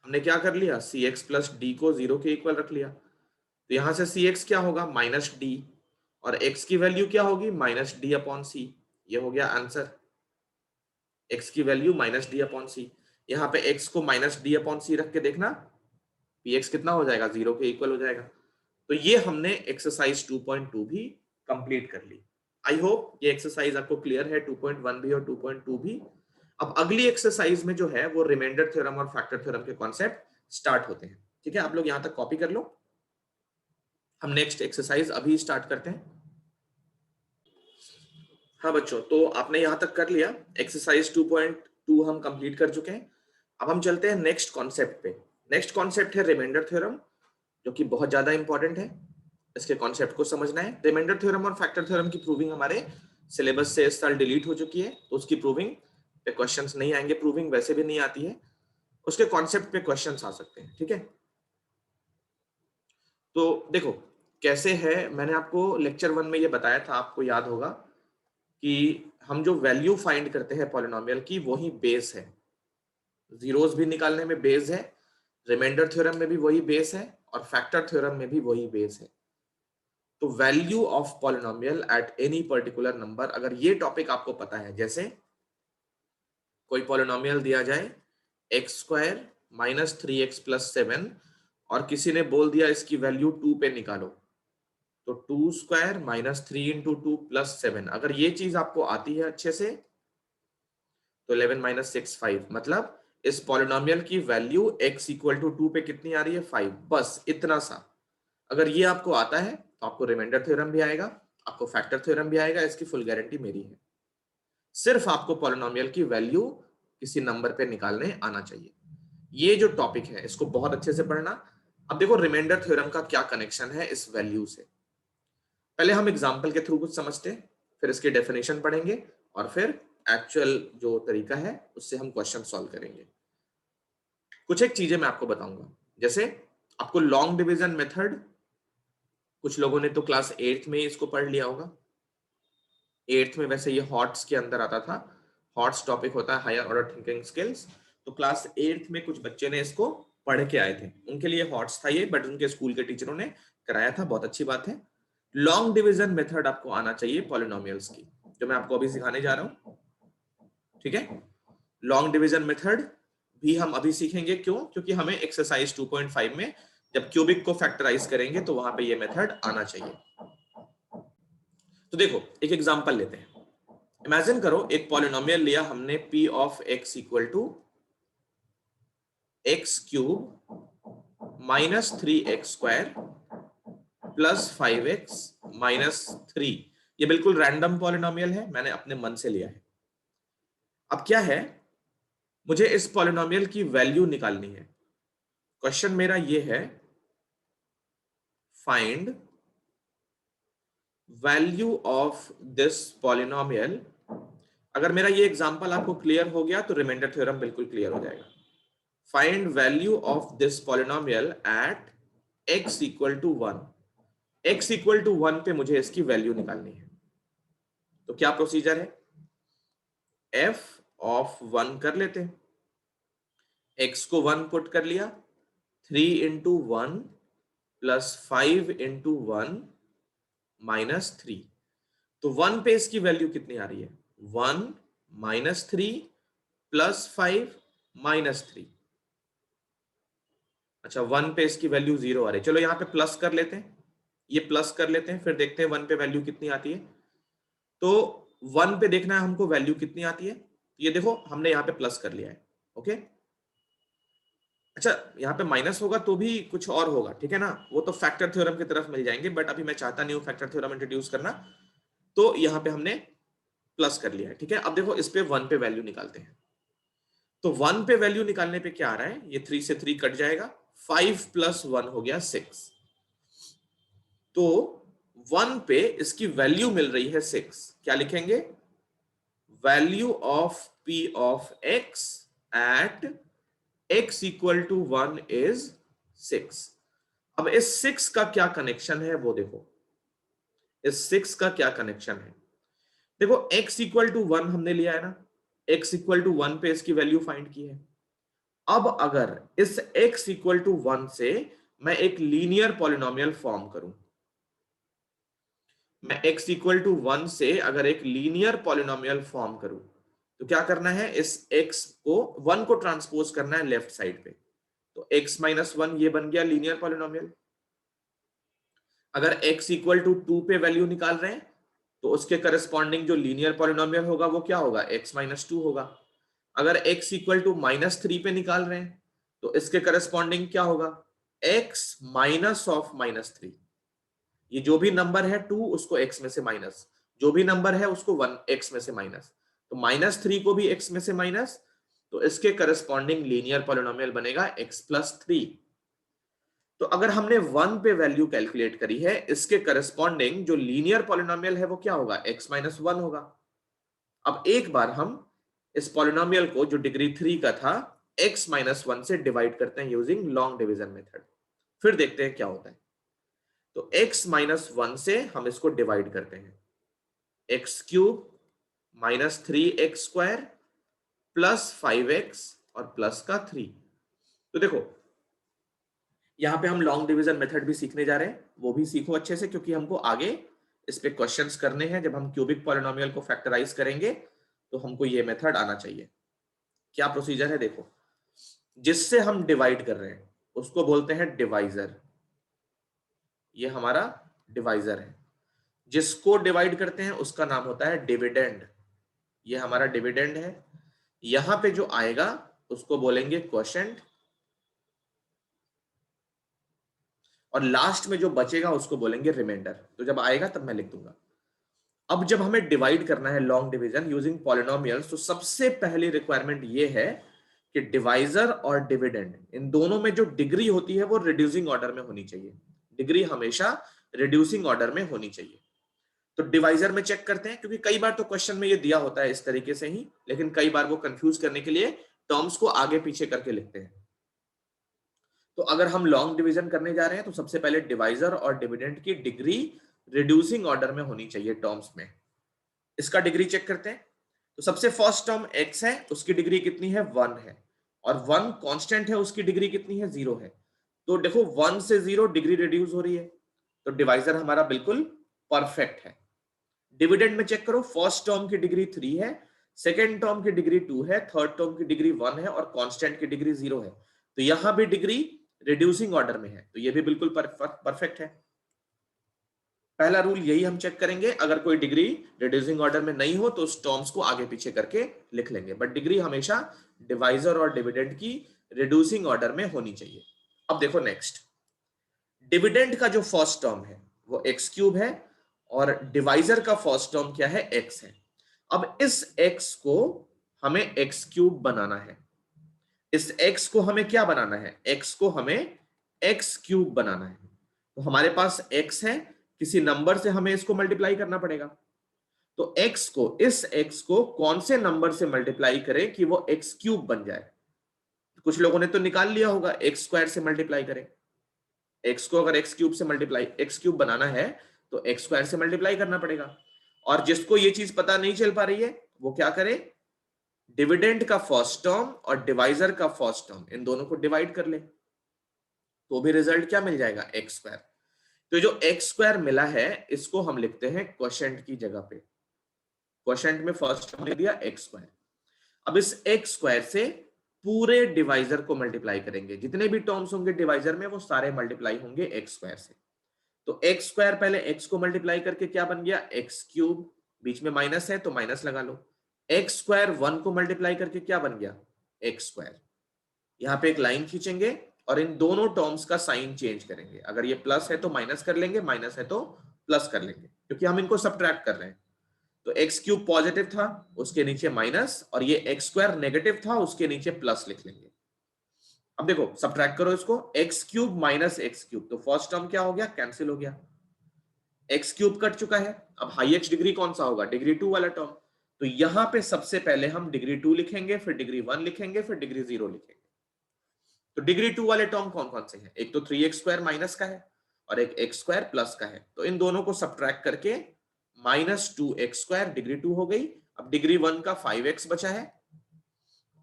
हमने क्या कर लिया, cx प्लस डी को 0 के इक्वल रख लिया। तो यहां से cx क्या होगा -d और x की वैल्यू क्या होगी -d/c। ये हो गया आंसर, x की वैल्यू -d/c। यहां पे x को -d/c रख के देखना, px कितना हो जाएगा, 0 के इक्वल हो जाएगा। तो ये हमने एक्सरसाइज 2.2 भी कंप्लीट कर ली। आई होप ये एक्सरसाइज आपको क्लियर है, 2.1 भी और 2.2 भी। अब अगली एक्सरसाइज में जो है वो रिमाइंडर थ्योरम और फैक्टर थ्योरम के कॉन्सेप्ट स्टार्ट होते हैं। ठीक है, आप लोग यहां तक कॉपी कर लो। हम नेक्स्ट एक्सरसाइज अभी स्टार्ट करते हैं। हाँ बच्चों, तो आपने यहां तक कर लिया, एक्सरसाइज 2.2 हम कंप्लीट कर चुके हैं। अब हम चलते हैं नेक्स्ट कॉन्सेप्ट पे। नेक्स्ट कॉन्सेप्ट है रिमाइंडर थ्योरम, जो कि बहुत ज्यादा इंपॉर्टेंट है, इसके कॉन्सेप्ट को समझना है। रिमाइंडर थ्योरम और फैक्टर थ्योरम की प्रूविंग हमारे सिलेबस से इस साल डिलीट हो चुकी है, तो उसकी प्रूविंग पे क्वेश्चंस नहीं आएंगे, प्रूविंग वैसे भी नहीं आती है, उसके कॉन्सेप्ट पे क्वेश्चंस आ सकते हैं। ठीक है, तो देखो कैसे है, मैंने आपको लेक्चर 1 में ये बताया था, आपको याद होगा कि हम जो वैल्यू फाइंड करते हैं पॉलिनोमियल की वही बेस है। जीरोस भी निकालने में बेस है, रिमाइंडर थ्योरम में भी वही बेस है और फैक्टर थ्योरम में भी वही बेस है। तो value of polynomial at any particular number, अगर ये टॉपिक आपको पता है, जैसे कोई पॉलिनोमियल दिया जाए x² -3x + 7 और किसी ने बोल दिया इसकी वैल्यू 2 पे निकालो, तो 2² -3 × 2 + 7, अगर ये चीज आपको आती है अच्छे से तो 11 - 6 5, मतलब इस पॉलिनोमियल की वैल्यू x = 2 पे कितनी आ रही है 5, बस इतना सा। अगर ये आपको आता है तो आपको रिमाइंडर थ्योरम भी आएगा, आपको फैक्टर थ्योरम भी आएगा, इसकी फुल गारंटी मेरी है। सिर्फ आपको पॉलिनोमियल की वैल्यू किसी नंबर पे निकालने आना चाहिए। ये जो टॉपिक है इसको बहुत अच्छे से पढ़ना। अब देखो रिमाइंडर थ्योरम का क्या कनेक्शन है इस वैल्यू से, पहले हम एग्जांपल के थ्रू कुछ समझते हैं, फिर इसकी डेफिनेशन पढ़ेंगे और फिर एक्चुअल जो तरीका है उससे हम क्वेश्चन सॉल्व करेंगे। कुछ एक चीजें मैं आपको बताऊंगा, जैसे आपको लॉन्ग डिवीजन मेथड, कुछ लोगों ने तो क्लास 8th में इसको पढ़ लिया होगा। 8th में वैसे ये हॉट्स के अंदर आता था, हॉट्स टॉपिक होता है हायर ऑर्डर थिंकिंग स्किल्स, तो क्लास 8th में कुछ बच्चे ने इसको पढ़ के आए थे, उनके लिए हॉट्स था ये, बट उनके स्कूल के टीचरों ने कराया था, बहुत अच्छी बात है। लॉन्ग डिवीजन मेथड आपको आना चाहिए पॉलिनोमियल्स की, जो मैं आपको अभी सिखाने जा रहा हूँ। ठीक है, लॉन्ग डिवीजन मेथड भी हम अभी सीखेंगे, क्यों, क्योंकि हमें एक्सरसाइज 2.5 में जब क्यूबिक को फैक्टराइज करेंगे तो वहां पे ये मेथड आना चाहिए। तो देखो एक एग्जांपल लेते हैं। इमेजिन करो एक पॉलिनोमियल लिया हमने p of x = x³ -3x² + 5x -3। ये बिल्कुल रैंडम पॉलिनोमियल है, मैंने अपने मन से लिया है। अब क्या है, मुझे इस पॉलिनोमियल की वैल्यू निकालनी है। क्वेश्चन मेरा ये है find value of this polynomial. अगर मेरा ये एग्जांपल आपको क्लियर हो गया तो रिमाइंडर थ्योरम बिल्कुल क्लियर हो जाएगा। Find value of this polynomial at x equal to 1। x equal to 1 पे मुझे इसकी वैल्यू निकालनी है। तो क्या प्रोसीजर है, f ऑफ 1 कर लेते हैं, x को 1 पुट कर लिया, 3 इंटू 1 प्लस 5 इंटू 1 माइनस 3। तो 1 पे इसकी वैल्यू कितनी आ रही है, 1 माइनस 3 प्लस 5 माइनस 3। अच्छा 1 पे इसकी वैल्यू 0 आ रही है, चलो यहां पे प्लस कर लेते हैं, ये प्लस कर लेते हैं, फिर देखते हैं 1 पे वैल्यू कितनी आती है। तो 1 पे देखना है हमको वैल्यू कितनी आती है, ये देखो हमने यहाँ पे प्लस कर लिया है। ओके, अच्छा यहाँ पे माइनस होगा तो भी कुछ और होगा, ठीक है ना, वो तो फैक्टर थ्योरम की तरफ मिल जाएंगे, बट अभी मैं चाहता नहीं हूँ फैक्टर थ्योरम इंट्रोड्यूस करना। तो यहाँ पे हमने प्लस कर लिया है, ठीक है। अब देखो इस पे 1 पे वैल्यू निकालते हैं। तो 1 पे वैल्यू निकालने पे क्या आ रहा है, ये 3 से 3 कट जाएगा, 5 प्लस 1 हो गया 6। तो 1 पे इसकी वैल्यू मिल रही है 6। क्या लिखेंगे, value of p of x at x equal to 1 is 6। अब इस 6 का क्या कनेक्शन है वो देखो, इस 6 का क्या कनेक्शन है। देखो x इक्वल टू 1 हमने लिया है ना, x इक्वल टू 1 पे इसकी वैल्यू फाइंड की है। अब अगर इस x इक्वल टू 1 से मैं एक लीनियर पॉलिनोमियल फॉर्म करूं, मैं x इक्वल टू 1 से अगर एक लीनियर पॉलिनोमियल फॉर्म करूं, तो क्या करना है, इस x को 1 को ट्रांसपोज करना है लेफ्ट साइड पे। तो x माइनस 1 ये बन गया लीनियर पॉलिनोमियल। अगर x इक्वल टू 2 पे वैल्यू निकाल रहे हैं तो उसके करस्पॉन्डिंग जो लीनियर पॉलिनोमियल होगा वो क्या होगा, x माइनस 2 होगा। अगर x इक्वल टू माइनस 3 पे निकाल रहे हैं तो इसके करस्पॉन्डिंग क्या होगा, x माइनस ऑफ माइनस 3। ये जो भी नंबर है 2 उसको x में से माइनस, जो भी नंबर है उसको 1 x में से माइनस, तो माइनस 3 को भी x में से माइनस, तो इसके करस्पॉन्डिंग लीनियर पॉलिनोमियल बनेगा x प्लस 3। तो अगर हमने 1 पे वैल्यू कैलकुलेट करी है, इसके करस्पॉन्डिंग जो लीनियर पॉलिनोमियल है वो क्या होगा, x माइनस 1 होगा। अब एक बार हम इस पॉलिनोमियल को जो डिग्री 3 का था x माइनस 1 से डिवाइड करते हैं यूजिंग लॉन्ग डिवीजन मेथड, फिर देखते हैं क्या होता है। तो x माइनस 1 से हम इसको डिवाइड करते हैं, x cube minus 3x square plus 5x और प्लस का 3। तो देखो यहां पे हम लॉन्ग डिवीजन मेथड भी सीखने जा रहे हैं, वो भी सीखो अच्छे से, क्योंकि हमको आगे इस पे क्वेश्चंस करने हैं। जब हम क्यूबिक पॉलिनोमियल को फैक्टराइज करेंगे तो हमको ये मेथड आना चाहिए। क्या प्रोसीजर है देखो, जिससे हम डिवाइड कर रहे हैं उसको बोलते हैं डिवाइजर, ये हमारा डिवाइजर है। जिसको डिवाइड करते हैं उसका नाम होता है डिविडेंड, ये हमारा डिविडेंड है। यहां पे जो आएगा उसको बोलेंगे क्वोशेंट, और लास्ट में जो बचेगा उसको बोलेंगे रिमाइंडर। तो जब आएगा तब मैं लिख दूंगा। अब जब हमें डिवाइड करना है लॉन्ग डिवीजन यूजिंग पॉलिनोमियल्स, तो सबसे पहली रिक्वायरमेंट ये है कि डिवाइजर और डिविडेंड इन दोनों में जो डिग्री होती है वो रिड्यूसिंग ऑर्डर में होनी चाहिए। डिग्री हमेशा रिड्यूसिंग ऑर्डर में होनी चाहिए। तो डिवाइजर में चेक करते हैं, क्योंकि कई बार तो क्वेश्चन में ये दिया होता है इस तरीके से ही, लेकिन कई बार वो कंफ्यूज करने के लिए टर्म्स को आगे पीछे करके लिखते हैं। तो अगर हम लॉन्ग डिवीजन करने जा रहे हैं तो सबसे पहले डिवाइजर और डिविडेंड की डिग्री रिड्यूसिंग ऑर्डर में होनी चाहिए टर्म्स में। इसका डिग्री चेक करते हैं। तो सबसे फर्स्ट टर्म x है, उसकी डिग्री कितनी है, 1 है, और 1 कांस्टेंट है, उसकी डिग्री कितनी है, 0 है। तो देखो 1 से 0 डिग्री रिड्यूस हो रही है, तो डिवाइजर हमारा बिल्कुल परफेक्ट है। डिविडेंड में चेक करो, फर्स्ट टर्म की डिग्री 3 है, सेकेंड टर्म की डिग्री 2 है, थर्ड टर्म की डिग्री 1 है, और कांस्टेंट की डिग्री 0 है। तो यहां भी डिग्री रिड्यूसिंग ऑर्डर में है, तो ये भी बिल्कुल परफेक्ट है। पहला रूल यही हम चेक करेंगे, अगर कोई डिग्री रिड्यूसिंग ऑर्डर में नहीं हो तो उस टर्म्स को आगे पीछे करके लिख लेंगे, बट डिग्री हमेशा डिवाइजर और डिविडेंड की रिड्यूसिंग ऑर्डर में होनी चाहिए। अब देखो नेक्स्ट, डिविडेंड का जो फर्स्ट टर्म है वो एक्स क्यूब है, और डिवाइजर का फर्स्ट टर्म क्या है, एक्स है। अब इस एक्स को हमें एक्स क्यूब बनाना है, इस एक्स को हमें क्या बनाना है, एक्स को हमें एक्स क्यूब बनाना है। तो हमारे पास x है, किसी नंबर से हमें इसको मल्टीप्लाई करना पड़ेगा। तो इस x को कौन से नंबर से मल्टीप्लाई करें कि वो x क्यूब बन जाए। कुछ लोगों ने तो निकाल लिया होगा, एक्स स्क्वायर से मल्टीप्लाई करें। x को अगर x क्यूब से मल्टीप्लाई, x क्यूब बनाना है तो x स्क्वायर से मल्टीप्लाई करना पड़ेगा। और जिसको ये चीज पता नहीं चल पा रही है वो क्या करे, डिविडेंड का फर्स्ट टर्म और डिवाइजर का फर्स्ट टर्म, इन दोनों को डिवाइड कर ले, तो भी रिजल्ट क्या मिल जाएगा, एक्स स्क्वायर। तो जो एक्स स्क्वायर मिला है इसको हम लिखते हैं क्वोशेंट की जगह पे। क्वोशेंट में फर्स्ट टर्म लिख दिया एक्स स्क्वायर। अब इस एक्स स्क्वायर से पूरे डिवाइजर को मल्टीप्लाई करेंगे, जितने भी टर्म्स होंगे डिवाइजर में वो सारे मल्टीप्लाई होंगे एक्स स्क्वायर से। तो एक्स स्क्वायर पहले एक्स को मल्टीप्लाई करके क्या बन गया, एक्स क्यूब, बीच में माइनस है तो माइनस लगा लो। एक्स स्क्वायर 1 को मल्टीप्लाई करके क्या बन गया, एक्स स्क्वायर। यहां पे एक लाइन खींचेंगे और इन दोनों टर्म्स का साइन चेंज करेंगे। अगर ये प्लस है तो माइनस कर लेंगे, माइनस है तो प्लस कर लेंगे, क्योंकि हम इनको सब्ट्रैक्ट कर रहे हैं। तो एक्स क्यूब पॉजिटिव था, उसके नीचे माइनस, और ये एक्स स्क्वायर नेगेटिव था, उसके नीचे प्लस लिख लेंगे। अब देखो सब्ट्रैक्ट करो इसको, x cube minus x cube, तो फर्स्ट टर्म क्या हो गया, कैंसिल हो गया, एक्स क्यूब कट चुका है। अब हाईएस्ट डिग्री कौन सा होगा, डिग्री 2 वाला टर्म। तो यहां पे सबसे पहले हम डिग्री 2 लिखेंगे, फिर डिग्री 1 लिखेंगे, फिर डिग्री 0 लिखेंगे। तो डिग्री 2 वाले टर्म कौन कौन से हैं, एक तो 3x स्क्वायर माइनस का है और एक x स्क्वायर प्लस का है। तो इन दोनों को सब्ट्रैक्ट करके माइनस 2x स्क्वायर डिग्री 2 हो गई। अब डिग्री 1 का 5x बचा है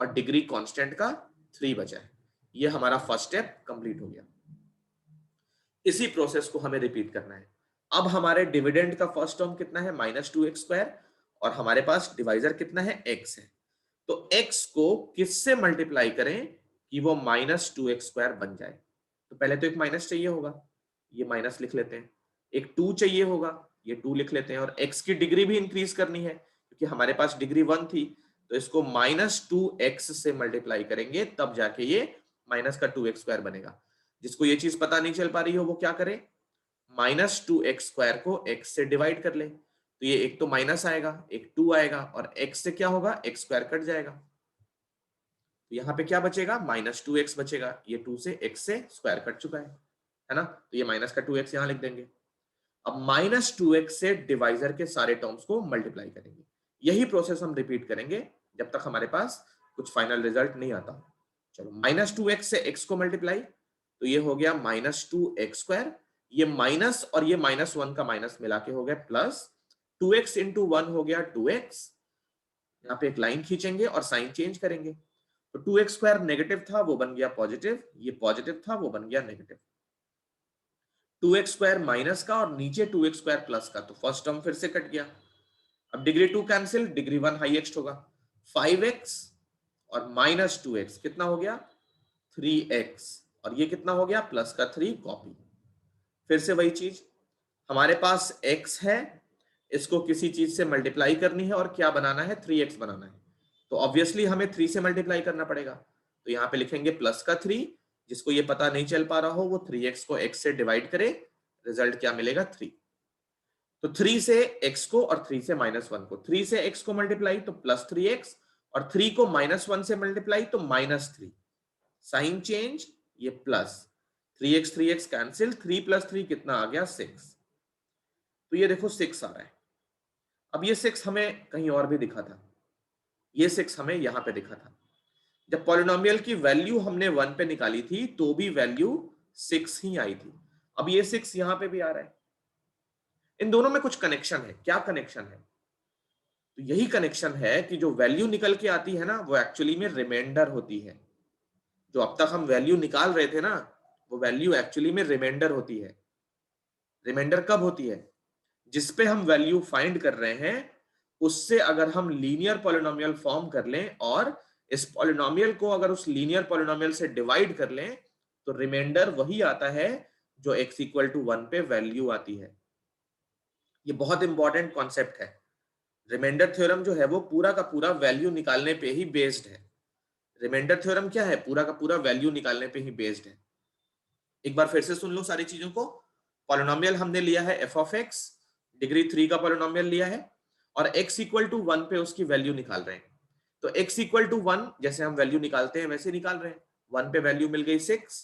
और डिग्री कांस्टेंट का 3 बचा है। ये हमारा फर्स्ट स्टेप कंप्लीट हो गया। इसी प्रोसेस को हमें रिपीट करना है। अब हमारे डिविडेंड का फर्स्ट टर्म कितना है, माइनस 2x स्क्वायर, और हमारे पास डिवाइजर कितना है, x है। तो x को किससे मल्टीप्लाई करें कि वो माइनस 2x स्क्वायर बन जाए। तो पहले तो एक माइनस चाहिए होगा, ये माइनस लिख लेते हैं। एक 2 चाहिए होगा, ये 2 लिख लेते हैं। और x की डिग्री भी इंक्रीज करनी है, क्योंकि हमारे पास डिग्री 1 थी, तो इसको माइनस 2x से मल्टीप्लाई करेंगे, तब जाके ये माइनस का 2x स्क्वायर बनेगा। जिसको ये चीज पता नहीं चल पा रही हो वो क्या करे, माइनस 2x स्क्वायर को x से डिवाइड कर ले। तो ये एक तो माइनस आएगा, एक 2 आएगा, और x से क्या होगा, x स्क्वायर कट जाएगा। तो यहाँ पे क्या बचेगा, माइनस 2x बचेगा। ये 2 से x से स्क्वायर कट चुका है ना। तो ये माइनस का 2x यहाँ लिख देंगे। अब माइनस 2x से डिवाइजर के सारे टर्म्स को मल्टीप्लाई करेंगे। यही प्रोसेस हम रिपीट करेंगे जब तक हमारे पास कुछ फाइनल रिजल्ट नहीं आता। चलो, माइनस 2x से x को मल्टीप्लाई, तो ये हो गया माइनस 2x स्क्वायर। ये माइनस और ये माइनस 1 का माइनस मिला के हो गया प्लस, 2x इंटू 1 हो गया 2x। यहाँ पे एक लाइन खींचेंगे और साइन चेंज करेंगे। तो 2x स्क्वायर नेगेटिव था, वो बन गया पॉजिटिव, ये पॉजिटिव था, वो बन गया नेगेटिव। 2x स्क्वायर माइनस का और नीचे 2x स्क्वायर प्लस का, तो फर्स्ट टर्म फिर से कट गया। अब डिग्री 2 कैंसिल, डिग्री 1 हाईएस्ट होगा। 5x और माइनस 2x कितना हो गया, 3x, और ये कितना हो गया, प्लस का 3 कॉपी। फिर से वही चीज, हमारे पास x है, इसको किसी चीज से मल्टीप्लाई करनी है और क्या बनाना है, 3x बनाना है। तो ऑब्वियसली हमें 3 से मल्टीप्लाई करना पड़ेगा। तो यहाँ पे लिखेंगे प्लस का 3, जिसको ये पता नहीं चल पा रहा हो वो 3x को x से डिवाइड करे, रिजल्ट क्या मिलेगा, 3। तो 3 से x को और 3 से माइनस 1 को, 3 से x को मल्टीप्लाई तो प्लस 3x, और 3 को माइनस 1 से मल्टीप्लाई तो माइनस 3। साइन चेंज, ये प्लस, 3x कैंसिल, 3 प्लस 3 कितना आ गया, 6। तो ये देखो 6 आ रहा है। अब ये 6 हमें कहीं और भी दिखा था, ये 6 हमें यहां पे दिखा था। जब पॉलिनोमियल की वैल्यू हमने 1 पे निकाली थी तो भी वैल्यू 6 ही आई थी। अब ये 6 यहां पे भी आ रहा है। इन दोनों में कुछ कनेक्शन है, क्या कनेक्शन है, तो यही कनेक्शन है कि जो वैल्यू निकल के आती है ना वो एक्चुअली में रिमाइंडर होती है। जो अब तक हम वैल्यू निकाल रहे थे ना, वो वैल्यू एक्चुअली में रिमाइंडर होती है। रिमाइंडर कब होती है, जिस पे हम वैल्यू फाइंड कर रहे हैं उससे अगर हम लीनियर पॉलिनोमियल फॉर्म कर लें और इस पॉलिनोमियल को अगर उस लीनियर पॉलिनोमियल से डिवाइड कर लें, तो रिमाइंडर वही आता है जो x इक्वल टू 1 पे वैल्यू आती है। ये बहुत इंपॉर्टेंट कॉन्सेप्ट है। रिमाइंडर थ्योरम जो है वो पूरा का पूरा वैल्यू निकालने पे ही बेस्ड है। रिमाइंडर थ्योरम क्या है, पूरा का पूरा वैल्यू निकालने पे ही बेस्ड है। एक बार फिर से सुन लो सारी चीजों को। पॉलिनोमियल हमने लिया है f ऑफ x, डिग्री 3 का पॉलिनोमियल लिया है, और x इक्वल टू 1 पे उसकी वैल्यू निकाल रहे हैं। तो x इक्वल टू 1 जैसे हम वैल्यू निकालते हैं वैसे निकाल रहे हैं। 1 पे वैल्यू मिल गई 6,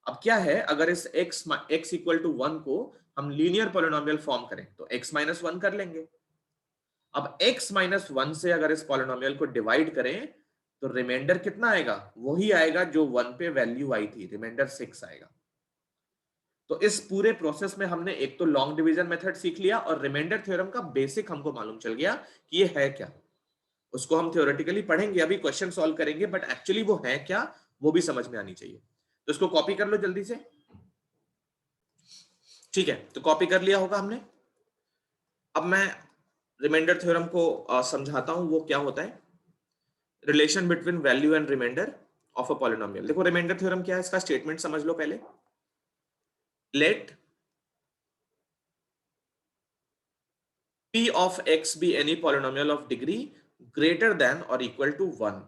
अब क्या है, अगर इस x इक्वल टू 1 को हम लीनियर पॉलिनोमियल फॉर्म करें तो x माइनस 1 कर लेंगे। अब x माइनस 1 से अगर इस पॉलिनोमियल को डिवाइड करें तो रिमाइंडर कितना आएगा, वही आएगा जो 1 पे वैल्यू आई थी, रिमाइंडर 6 आएगा। तो इस पूरे प्रोसेस में हमने एक तो लॉन्ग डिवीजन मेथड सीख लिया और रिमाइंडर थ्योरम का बेसिक हमको मालूम चल गया कि ये है क्या। उसको हम थ्योरेटिकली पढ़ेंगे, अभी क्वेश्चन सॉल्व करेंगे, बट एक्चुअली वो है क्या वो भी समझ में आनी चाहिए। तो इसको कॉपी कर लो जल्दी से। ठीक है, तो कॉपी कर लिया होगा हमने। अब मैं रिमाइंडर थ्योरम को समझाता हूं वो क्या होता है। Relation between value and remainder of a polynomial. देखो रिमाइंडर थ्योरम क्या है, इसका स्टेटमेंट समझ लो पहले। Let p of x be any polynomial of degree greater than or equal to 1।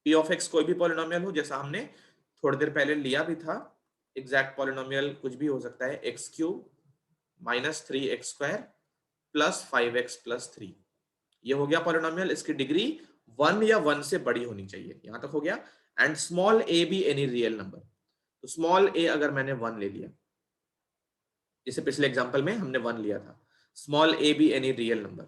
p of x कोई भी पॉलिनोमियल हो, जैसा हमने थोड़ी देर पहले लिया भी था। एग्जैक्ट पॉलिनोमियल कुछ भी हो सकता है, x cube minus 3x² plus 5x plus 3। ये हो गया पॉलिनोमियल, इसकी डिग्री 1 या 1 से बड़ी होनी चाहिए, यहां तक हो गया। एंड स्मॉल a भी एनी रियल नंबर। तो स्मॉल a अगर मैंने 1 ले लिया, जैसे पिछले एग्जांपल में हमने 1 लिया था, स्मॉल a भी any real number,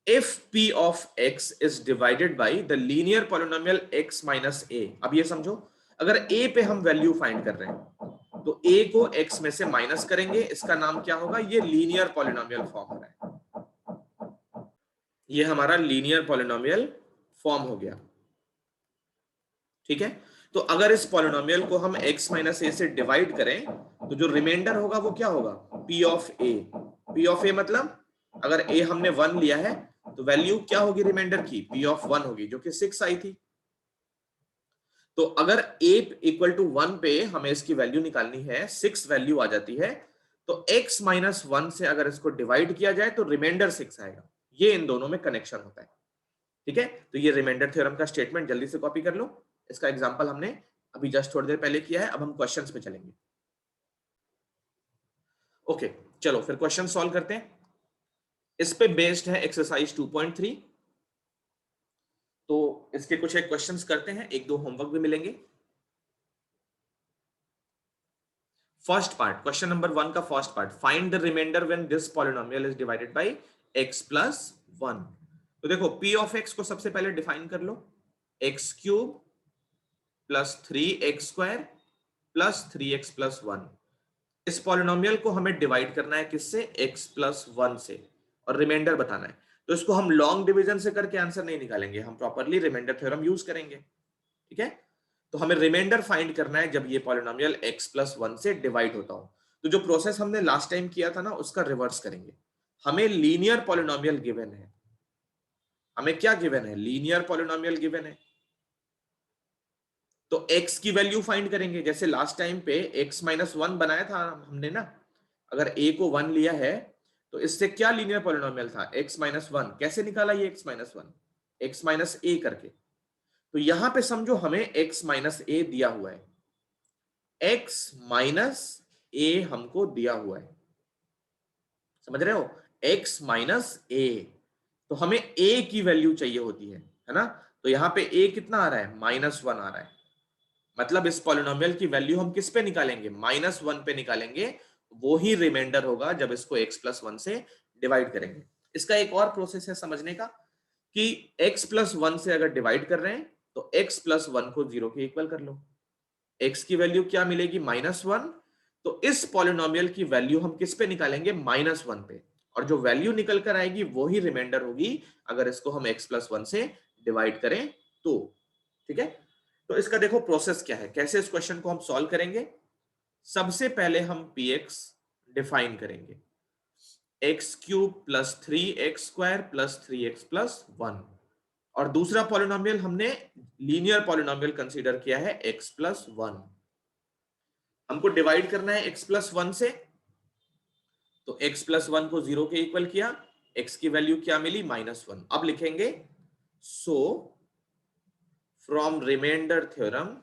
if p of x is divided by the linear polynomial x minus a। अब ये समझो, अगर a पे हम वैल्यू फाइंड कर रहे हैं तो a को x में से माइनस करेंगे, इसका नाम क्या होगा, ये लीनियर पॉलिनोमियल फॉर्म हो रहा है। ये हमारा लीनियर पॉलिनोमियल फॉर्म हो गया। ठीक है, तो अगर इस पॉलिनोमियल को हम x माइनस ए से डिवाइड करें तो जो रिमाइंडर होगा वो क्या होगा, p of a। p of a मतलब अगर a हमने 1 लिया है तो वैल्यू क्या होगी रिमाइंडर की, p ऑफ 1 होगी, जो कि 6 आई थी। तो अगर a इक्वल टू 1 पे हमें इसकी वैल्यू निकालनी है, 6 वैल्यू आ जाती है, तो x माइनस 1 से अगर इसको डिवाइड किया जाए तो रिमाइंडर 6 आएगा। ये इन दोनों में कनेक्शन होता है। ठीक है, तो ये रिमाइंडर थ्योरम का स्टेटमेंट जल्दी से कॉपी कर लो। इसका एग्जांपल हमने अभी जस्ट थोड़ी देर पहले किया है, अब हम क्वेश्चंस पे चलेंगे। ओके, चलो फिर क्वेश्चन सॉल्व करते हैं। इस पे बेस्ड है एक्सरसाइज 2.3। तो इसके कुछ एक क्वेश्चंस करते हैं, एक दो होमवर्क भी मिलेंगे। फर्स्ट पार्ट, क्वेश्चन नंबर 1 का first part, find the remainder when this polynomial is divided by x plus 1। तो देखो p ऑफ x को सबसे पहले डिफाइन कर लो, x cube plus 3x² plus 3x plus 1। इस पॉलिनोमियल को हमें डिवाइड करना है किससे, x प्लस 1 से, और रिमाइंडर बताना है। तो इसको हम लॉन्ग डिवीजन से करके आंसर नहीं निकालेंगे, हम प्रॉपरली रिमाइंडर थ्योरम यूज करेंगे। ठीक है, तो हमें रिमाइंडर फाइंड करना है जब ये पॉलिनोमियल x प्लस 1 से डिवाइड होता हो। तो जो प्रोसेस हमने लास्ट टाइम किया था ना, उसका रिवर्स करेंगे। हमें लीनियर पॉलिनोमियल गिवन है, हमें क्या गिवन है, लीनियर पॉलिनोमियल गिवन है। तो x की वैल्यू फाइंड करेंगे, जैसे लास्ट टाइम पे x माइनस 1 बनाया था हमने ना। अगर a को 1 लिया है तो इससे क्या लीनियर पॉलिनोमियल था, x माइनस 1। कैसे निकाला ये x minus 1, x minus a करके। तो यहां पे समझो हमें x माइनस a दिया हुआ है, x माइनस a हमको दिया हुआ है, समझ रहे हो, x माइनस a। तो हमें a की वैल्यू चाहिए होती है ना। तो यहां पे a कितना आ रहा है, -1 आ रहा है। मतलब इस पॉलिनोमियल की वैल्यू हम किस पे निकालेंगे, -1 पे निकालेंगे। वो ही रिमाइंडर होगा जब इसको x प्लस 1 से डिवाइड करेंगे। इसका एक और प्रोसेस है समझने का, कि x प्लस 1 से अगर डिवाइड कर रहे हैं तो x प्लस 1 को 0 के इक्वल कर लो। x की वैल्यू क्या मिलेगी, -1। तो इस पॉलिनोमियल की वैल्यू हम किस पे निकालेंगे, -1 पे, और जो वैल्यू निकल कर आएगी वो ही रिमाइंडर होगी अगर इसको हम x प्लस 1 से डिवाइड करें तो। ठीक है, तो इसका देखो प्रोसेस क्या है, कैसे इस क्वेश्चन को हम सॉल्व करेंगे। सबसे पहले हम px डिफाइन करेंगे, x cube plus 3x² plus 3x plus 1। और दूसरा पॉलिनोमियल हमने लीनियर पॉलिनोमियल कंसीडर किया है x प्लस 1। हमको डिवाइड करना है x प्लस 1 से, तो x प्लस 1 को 0 के इक्वल किया, x की वैल्यू क्या मिली, -1। अब लिखेंगे so from remainder theorem,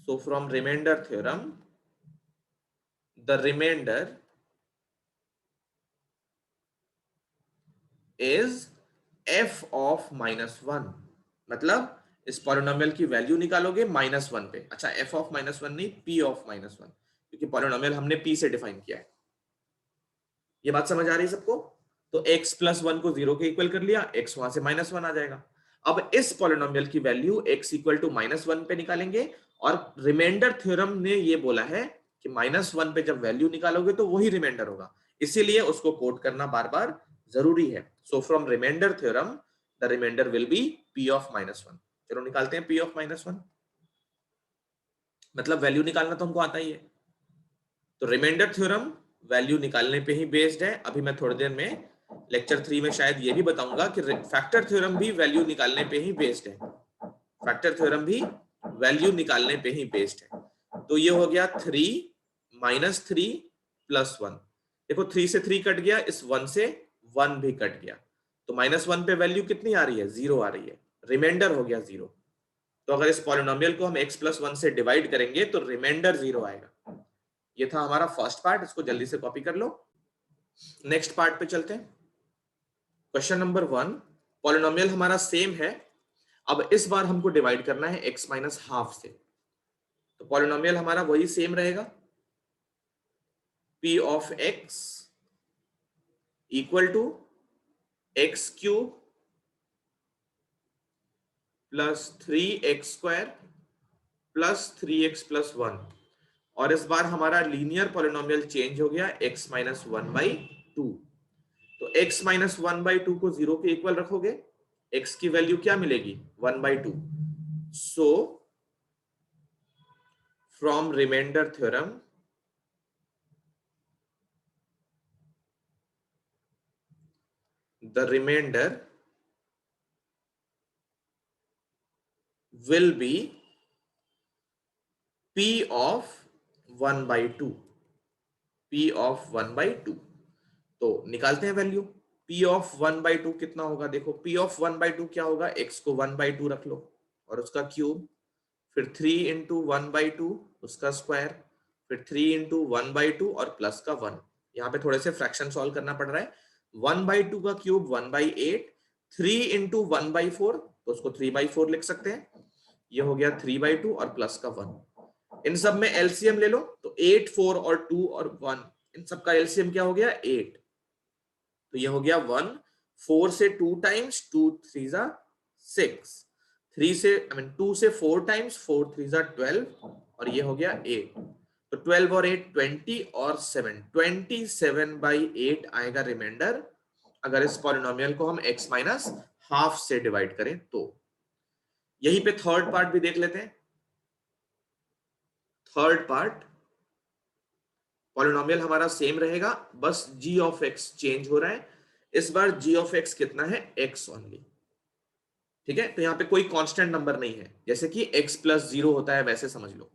so from remainder theorem the remainder is f of -1। मतलब इस पॉलिनोमियल की वैल्यू निकालोगे -1 पे। अच्छा, f ऑफ -1 नहीं, p ऑफ -1, क्योंकि पॉलिनोमियल हमने p से डिफाइन किया है। ये बात समझ आ रही है सबको? तो x प्लस 1 को 0 के इक्वल कर लिया, x वहां से -1 आ जाएगा। अब इस पॉलिनोमियल की वैल्यू x इक्वल टू -1 पे निकालेंगे, और रिमाइंडर थ्योरम ने ये बोला है कि -1 पे जब वैल्यू निकालोगे तो वही रिमाइंडर होगा, इसीलिए उसको कोट करना बार बार जरूरी है। So from remainder theorem the remainder will be p of -1। चलो निकालते हैं p ऑफ -1, मतलब वैल्यू निकालना तो हमको आता ही है। तो रिमाइंडर थ्योरम वैल्यू निकालने पे ही बेस्ड है। अभी मैं थोड़ी देर में लेक्चर 3 में शायद ये भी बताऊंगा कि फैक्टर थ्योरम भी वैल्यू निकालने पे ही बेस्ड है। फैक्टर थ्योरम भी वैल्यू निकालने पे ही बेस्ड है। तो ये हो गया 3 -3 प्लस 1। देखो 3 से 3 कट गया, इस 1 से 1 भी कट गया, तो -1 पे वैल्यू कितनी आ रही है? 0 आ रही है, रिमाइंडर हो गया 0। तो अगर इस पॉलिनोमियल को हम x प्लस 1 से डिवाइड करेंगे तो रिमाइंडर 0 आएगा। ये था हमारा फर्स्ट पार्ट, इसको जल्दी से कॉपी कर लो। नेक्स्ट पार्ट पे चलते हैं। क्वेश्चन नंबर 1, पॉलिनोमियल हमारा सेम है, अब इस बार हमको डिवाइड करना है x माइनस हाफ से। तो पॉलिनोमियल हमारा वही सेम रहेगा, p of x equal to x cube plus 3x square plus 3x plus 1, और इस बार हमारा लीनियर पॉलिनोमियल चेंज हो गया x माइनस 1/2। तो x माइनस 1/2 को 0 के इक्वल रखोगे, x की वैल्यू क्या मिलेगी? 1/2। So from remainder theorem the remainder will be p of 1/2, p of 1/2। तो निकालते हैं वैल्यू। p ऑफ 1/2 कितना होगा? देखो p ऑफ 1/2 क्या होगा? x को 1/2 रख लो और उसका क्यूब, फिर 3 इंटू 1/2 उसका स्क्वायर, फिर 3 इंटू 1/2 और प्लस का 1। यहाँ पे थोड़े से फ्रैक्शन सॉल्व करना पड़ रहा है। 1/2 का क्यूब 1/8, 3 इंटू 1/4 तो उसको 3/4 लिख सकते हैं। ये हो गया 3/2 और प्लस का 1। इन सब में एलसीएम ले लो, तो 8, 4 और 2 और 1, इन सब का एलसीएम क्या हो गया? 8। तो ये हो गया 1, 4 से 2 टाइम्स 2 3 जा 6, 3 से 2 से 4 टाइम्स 4 3 जा 12, और ये हो गया 8। तो 12 और 8 20 और 7 27/8 आएगा रिमाइंडर, अगर इस पॉलिनोमियल को हम x माइनस हाफ से डिवाइड करें तो। यहीं पे थर्ड पार्ट भी देख लेते हैं। थर्ड पार्ट, पॉलिनोमियल हमारा सेम रहेगा, बस g ऑफ x चेंज हो रहा है। इस बार g ऑफ x कितना है? x only. ठीक है, तो यहाँ पे कोई कांस्टेंट नंबर नहीं है, जैसे कि x प्लस 0 होता है वैसे समझ लो।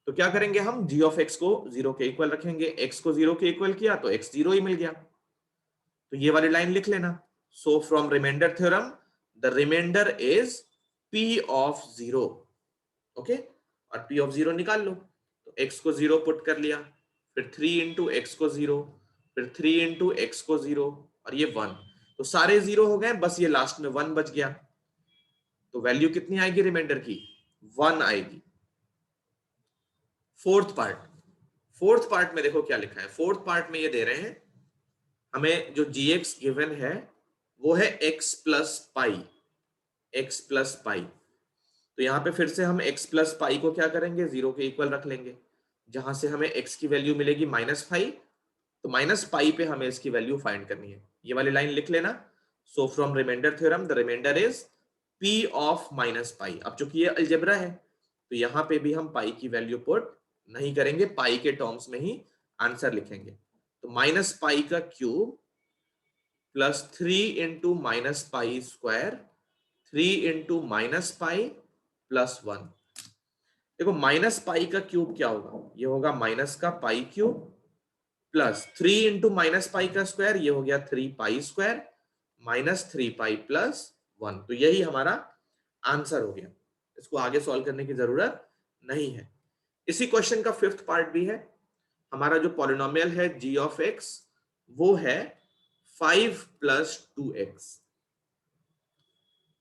तो क्या करेंगे हम? g ऑफ x को 0 के इक्वल रखेंगे, x को 0 के इक्वल किया तो x 0 ही मिल गया। तो ये वाली लाइन लिख लेना। So from remainder theorem the remainder is p of 0। Okay, और p ऑफ 0 निकाल लो। तो x को 0 पुट कर लिया, फिर 3 इंटू एक्स को 0, फिर 3 इंटू एक्स को 0, और ये 1। तो सारे 0 हो गए, बस ये लास्ट में 1 बच गया। तो वैल्यू कितनी आएगी रिमाइंडर की? 1 आएगी। फोर्थ पार्ट, फोर्थ पार्ट में देखो क्या लिखा है। फोर्थ पार्ट में ये दे रहे हैं हमें, जो gx गिवन है वो है x plus pi, x plus pi. तो यहाँ पे फिर से हम x प्लस पाई को क्या करेंगे? 0 के इक्वल रख लेंगे, जहां से हमें x की वैल्यू मिलेगी -5। तो -पाई पे हमें इसकी वैल्यू फाइंड करनी है। ये वाली लाइन लिख लेना। So from remainder theorem the remainder is p of -pi. अब चूंकि ये अलजेब्रा है तो यहाँ पे भी हम पाई की वैल्यू पुट नहीं करेंगे, पाई के टर्म्स में ही आंसर लिखेंगे। तो -पाई का cube plus 3 into -pi square, 3 into -pi plus 1। देखो -पाई का क्यूब क्या होगा? ये होगा माइनस का पाई क्यूब प्लस 3 इंटू -पाई का स्क्वायर, ये हो गया 3 pi square minus 3 pi plus 1। तो यही हमारा आंसर हो गया, इसको आगे सॉल्व करने की जरूरत नहीं है। इसी क्वेश्चन का फिफ्थ पार्ट भी है। हमारा जो पॉलिनोमियल है g ऑफ x वो है 5 प्लस 2x।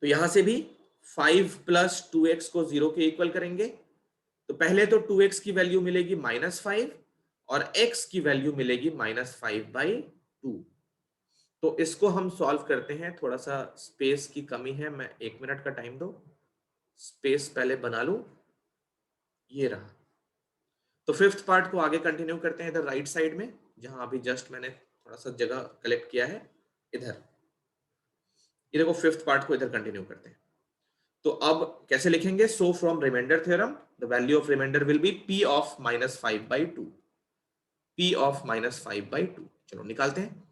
तो यहां से भी 5 प्लस 2x को 0 के इक्वल करेंगे, तो पहले तो 2x की वैल्यू मिलेगी -5 और x की वैल्यू मिलेगी -5/2। तो इसको हम सॉल्व करते हैं। थोड़ा सा स्पेस की कमी है, मैं 1 मिनट का टाइम दो, स्पेस पहले बना लूं। ये रहा। तो फिफ्थ पार्ट को आगे कंटिन्यू करते हैं इधर राइट साइड में, जहां अभी जस्ट मैंने थोड़ा सा जगह कलेक्ट किया है इधर। ये देखो फिफ्थ पार्ट को इधर कंटिन्यू करते हैं। तो अब कैसे लिखेंगे? So from remainder theorem the value of remainder will be p of -5/2। p of -5/2 चलो निकालते हैं।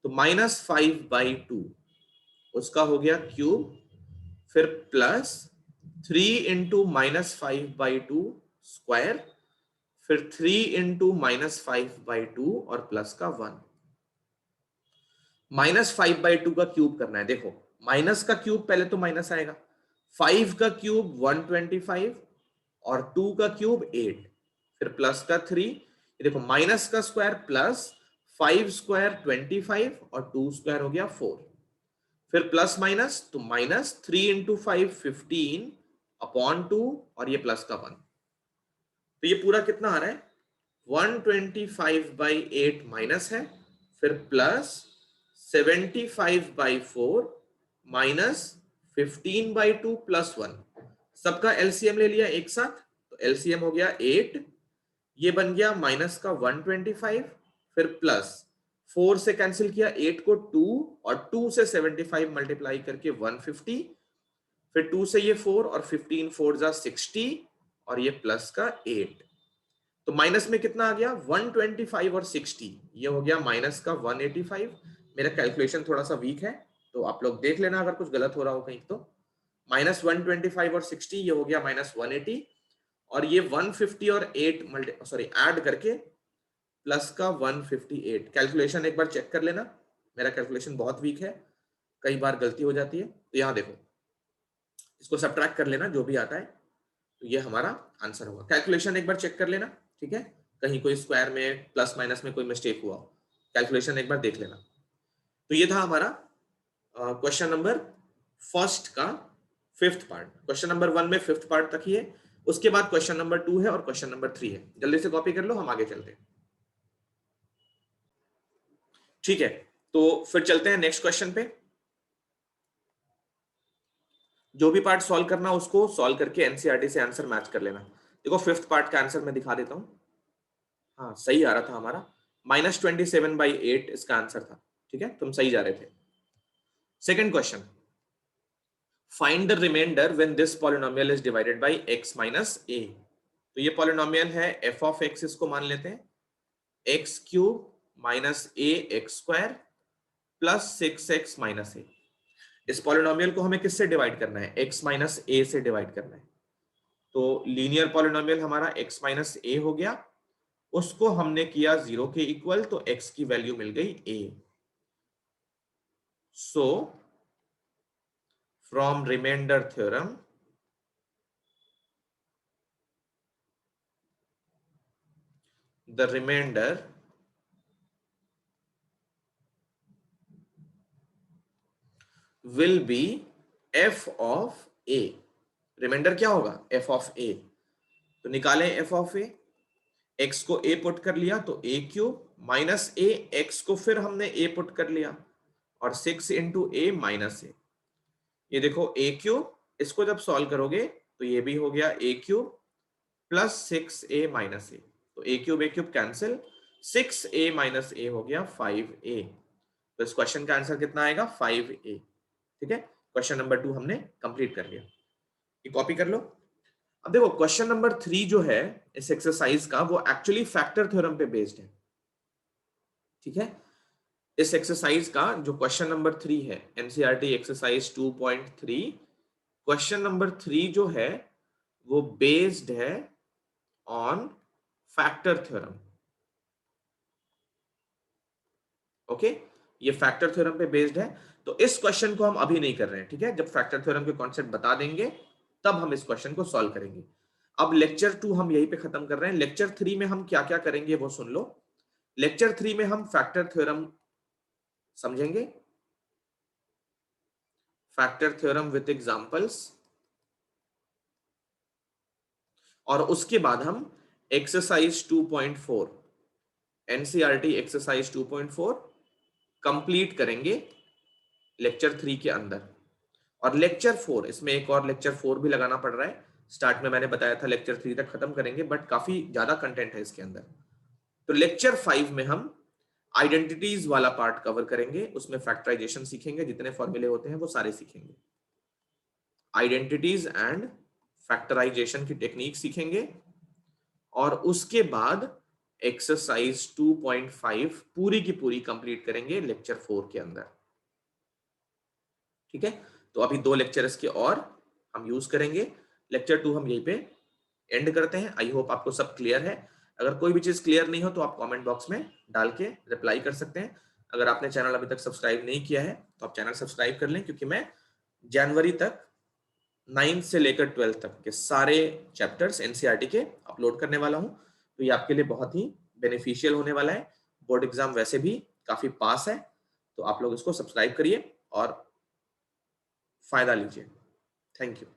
तो -5/2 उसका हो गया क्यूब, फिर प्लस 3 इंटू -5/2 स्क्वायर, फिर 3 इंटू -5/2 और प्लस का 1। -5/2 का क्यूब करना है। देखो माइनस का क्यूब पहले तो माइनस आएगा, 5 का क्यूब 125 और 2 का क्यूब 8, फिर प्लस का 3। ये देखो माइनस का स्क्वायर प्लस 5 स्क्वायर 25 और 2 स्क्वायर हो गया 4, फिर प्लस माइनस तो -3 इंटू 5 15 अपॉन 2 और ये प्लस का 1। तो ये पूरा कितना आ रहा है? 125/8 माइनस है, फिर प्लस 75/4 माइनस 15/2 प्लस 1। सबका एलसीएम ले लिया एक साथ, तो एलसीएम हो गया 8। ये बन गया माइनस का 125, फिर प्लस 4 से कैंसिल किया 8 को 2 और 2 से 75 मल्टीप्लाई करके 150, फिर 2 से ये 4 और 15 4 जा 60 और ये प्लस का 8। तो माइनस में कितना आ गया? 125 और 60, ये हो गया माइनस का 185। मेरा कैलकुलेशन थोड़ा सा वीक है, तो आप लोग देख लेना अगर कुछ गलत हो रहा हो कहीं। तो -125 और 60 ये हो गया -180, और ये 150 और 8 ऐड करके प्लस का 158। कैलकुलेशन एक बार चेक कर लेना, मेरा कैलकुलेशन बहुत वीक है, कई बार गलती हो जाती है। तो यहां देखो, इसको सब्ट्रैक्ट कर लेना जो भी आता है, तो ये हमारा आंसर होगा। कैलकुलेशन एक बार चेक कर लेना, ठीक है, कहीं कोई स्क्वायर में प्लस माइनस में कोई मिस्टेक हुआ हो, कैलकुलेशन एक बार देख लेना। तो ये था हमारा क्वेश्चन नंबर फर्स्ट का फिफ्थ पार्ट। क्वेश्चन नंबर 1 में फिफ्थ पार्ट तक ही है, उसके बाद क्वेश्चन नंबर 2 है और क्वेश्चन नंबर 3 है। जल्दी से कॉपी कर लो, हम आगे चलते हैं। ठीक है, तो फिर चलते हैं नेक्स्ट क्वेश्चन पे। जो भी पार्ट सॉल्व करना उसको सॉल्व करके एनसीईआरटी से आंसर मैच कर लेना। देखो फिफ्थ पार्ट का आंसर मैं दिखा देता हूं। हाँ सही आ रहा था हमारा, -27/8 इसका आंसर था। ठीक है, तुम सही जा रहे थे। Second question, find the remainder when this polynomial is divided by x minus a। तो ये पॉलिनोमियल है f ऑफ x, इसको मान लेते हैं x cube minus a x square plus 6x minus a। इस पॉलिनोमियल को हमें किससे डिवाइड करना है? x माइनस a से डिवाइड करना है। तो लीनियर पॉलिनोमियल हमारा x माइनस a हो गया, उसको हमने किया 0 के इक्वल, तो x की वैल्यू मिल गई a। So from remainder theorem the remainder will be f of a। Remainder क्या होगा? f of a। तो निकालें f of a, x को a पुट कर लिया तो a cube minus a, x को फिर हमने a पुट कर लिया और 6 इंटू a माइनस a। ये देखो a क्यूब, इसको जब सॉल्व करोगे तो ये भी हो गया a cube plus 6a minus a। तो a cube cancel, 6a minus a हो गया 5a। तो इस क्वेश्चन का आंसर कितना आएगा? 5a। ठीक है, क्वेश्चन नंबर 2 हमने कंप्लीट कर लिया। ये कॉपी कर लो। अब देखो क्वेश्चन नंबर 3 जो है इस एक्सरसाइज का, वो एक्चुअली फैक्टर थ्योरम पे बेस्ड है। ठीक है, इस एक्सरसाइज का जो क्वेश्चन नंबर 3 है, एनसीईआरटी एक्सरसाइज 2.3, क्वेश्चन नंबर 3 जो है वो बेस्ड है ऑन फैक्टर थ्योरम। ओके, ये फैक्टर थ्योरम पे बेस्ड है। तो इस क्वेश्चन को हम अभी नहीं कर रहे हैं, ठीक है, जब फैक्टर थ्योरम के कॉन्सेप्ट बता देंगे तब हम इस क्वेश्चन को सॉल्व करेंगे। अब लेक्चर 2 हम यहीं पे खत्म कर रहे हैं। लेक्चर 3 में हम क्या क्या करेंगे वो सुन लो। लेक्चर 3 में हम फैक्टर थ्योरम समझेंगे, फैक्टर थ्योरम विथ एग्जांपल्स। और उसके बाद हम एक्सरसाइज 2.4 एनसीईआरटी एक्सरसाइज 2.4 कंप्लीट करेंगे लेक्चर 3 के अंदर। और लेक्चर 4, इसमें एक और लेक्चर 4 भी लगाना पड़ रहा है। स्टार्ट में मैंने बताया था लेक्चर 3 तक खत्म करेंगे, बट काफी ज्यादा कंटेंट है इसके अंदर। तो लेक्चर 5 में हम आइडेंटिटीज वाला पार्ट कवर करेंगे, उसमें फैक्टराइजेशन सीखेंगे, जितने फॉर्मूले होते हैं वो सारे सीखेंगे। आइडेंटिटीज एंड फैक्टराइजेशन की टेक्निक सीखेंगे और उसके बाद एक्सरसाइज 2.5 पूरी की पूरी कंप्लीट करेंगे लेक्चर 4 के अंदर। ठीक है, तो अभी 2 लेक्चर इसके और हम यूज करेंगे। लेक्चर 2 हम यहीं पे एंड करते हैं। आई होप आपको सब क्लियर है। अगर कोई भी चीज क्लियर नहीं हो तो आप कमेंट बॉक्स में डाल के रिप्लाई कर सकते हैं। अगर आपने चैनल अभी तक सब्सक्राइब नहीं किया है तो आप चैनल सब्सक्राइब कर लें, क्योंकि मैं जनवरी तक 9th से लेकर 12th तक के सारे चैप्टर्स एनसीईआरटी के अपलोड करने वाला हूं। तो ये आपके लिए बहुत ही बेनिफिशियल होने वाला है। बोर्ड एग्जाम वैसे भी काफी पास है, तो आप लोग इसको सब्सक्राइब करिए और फायदा लीजिए। Thank you.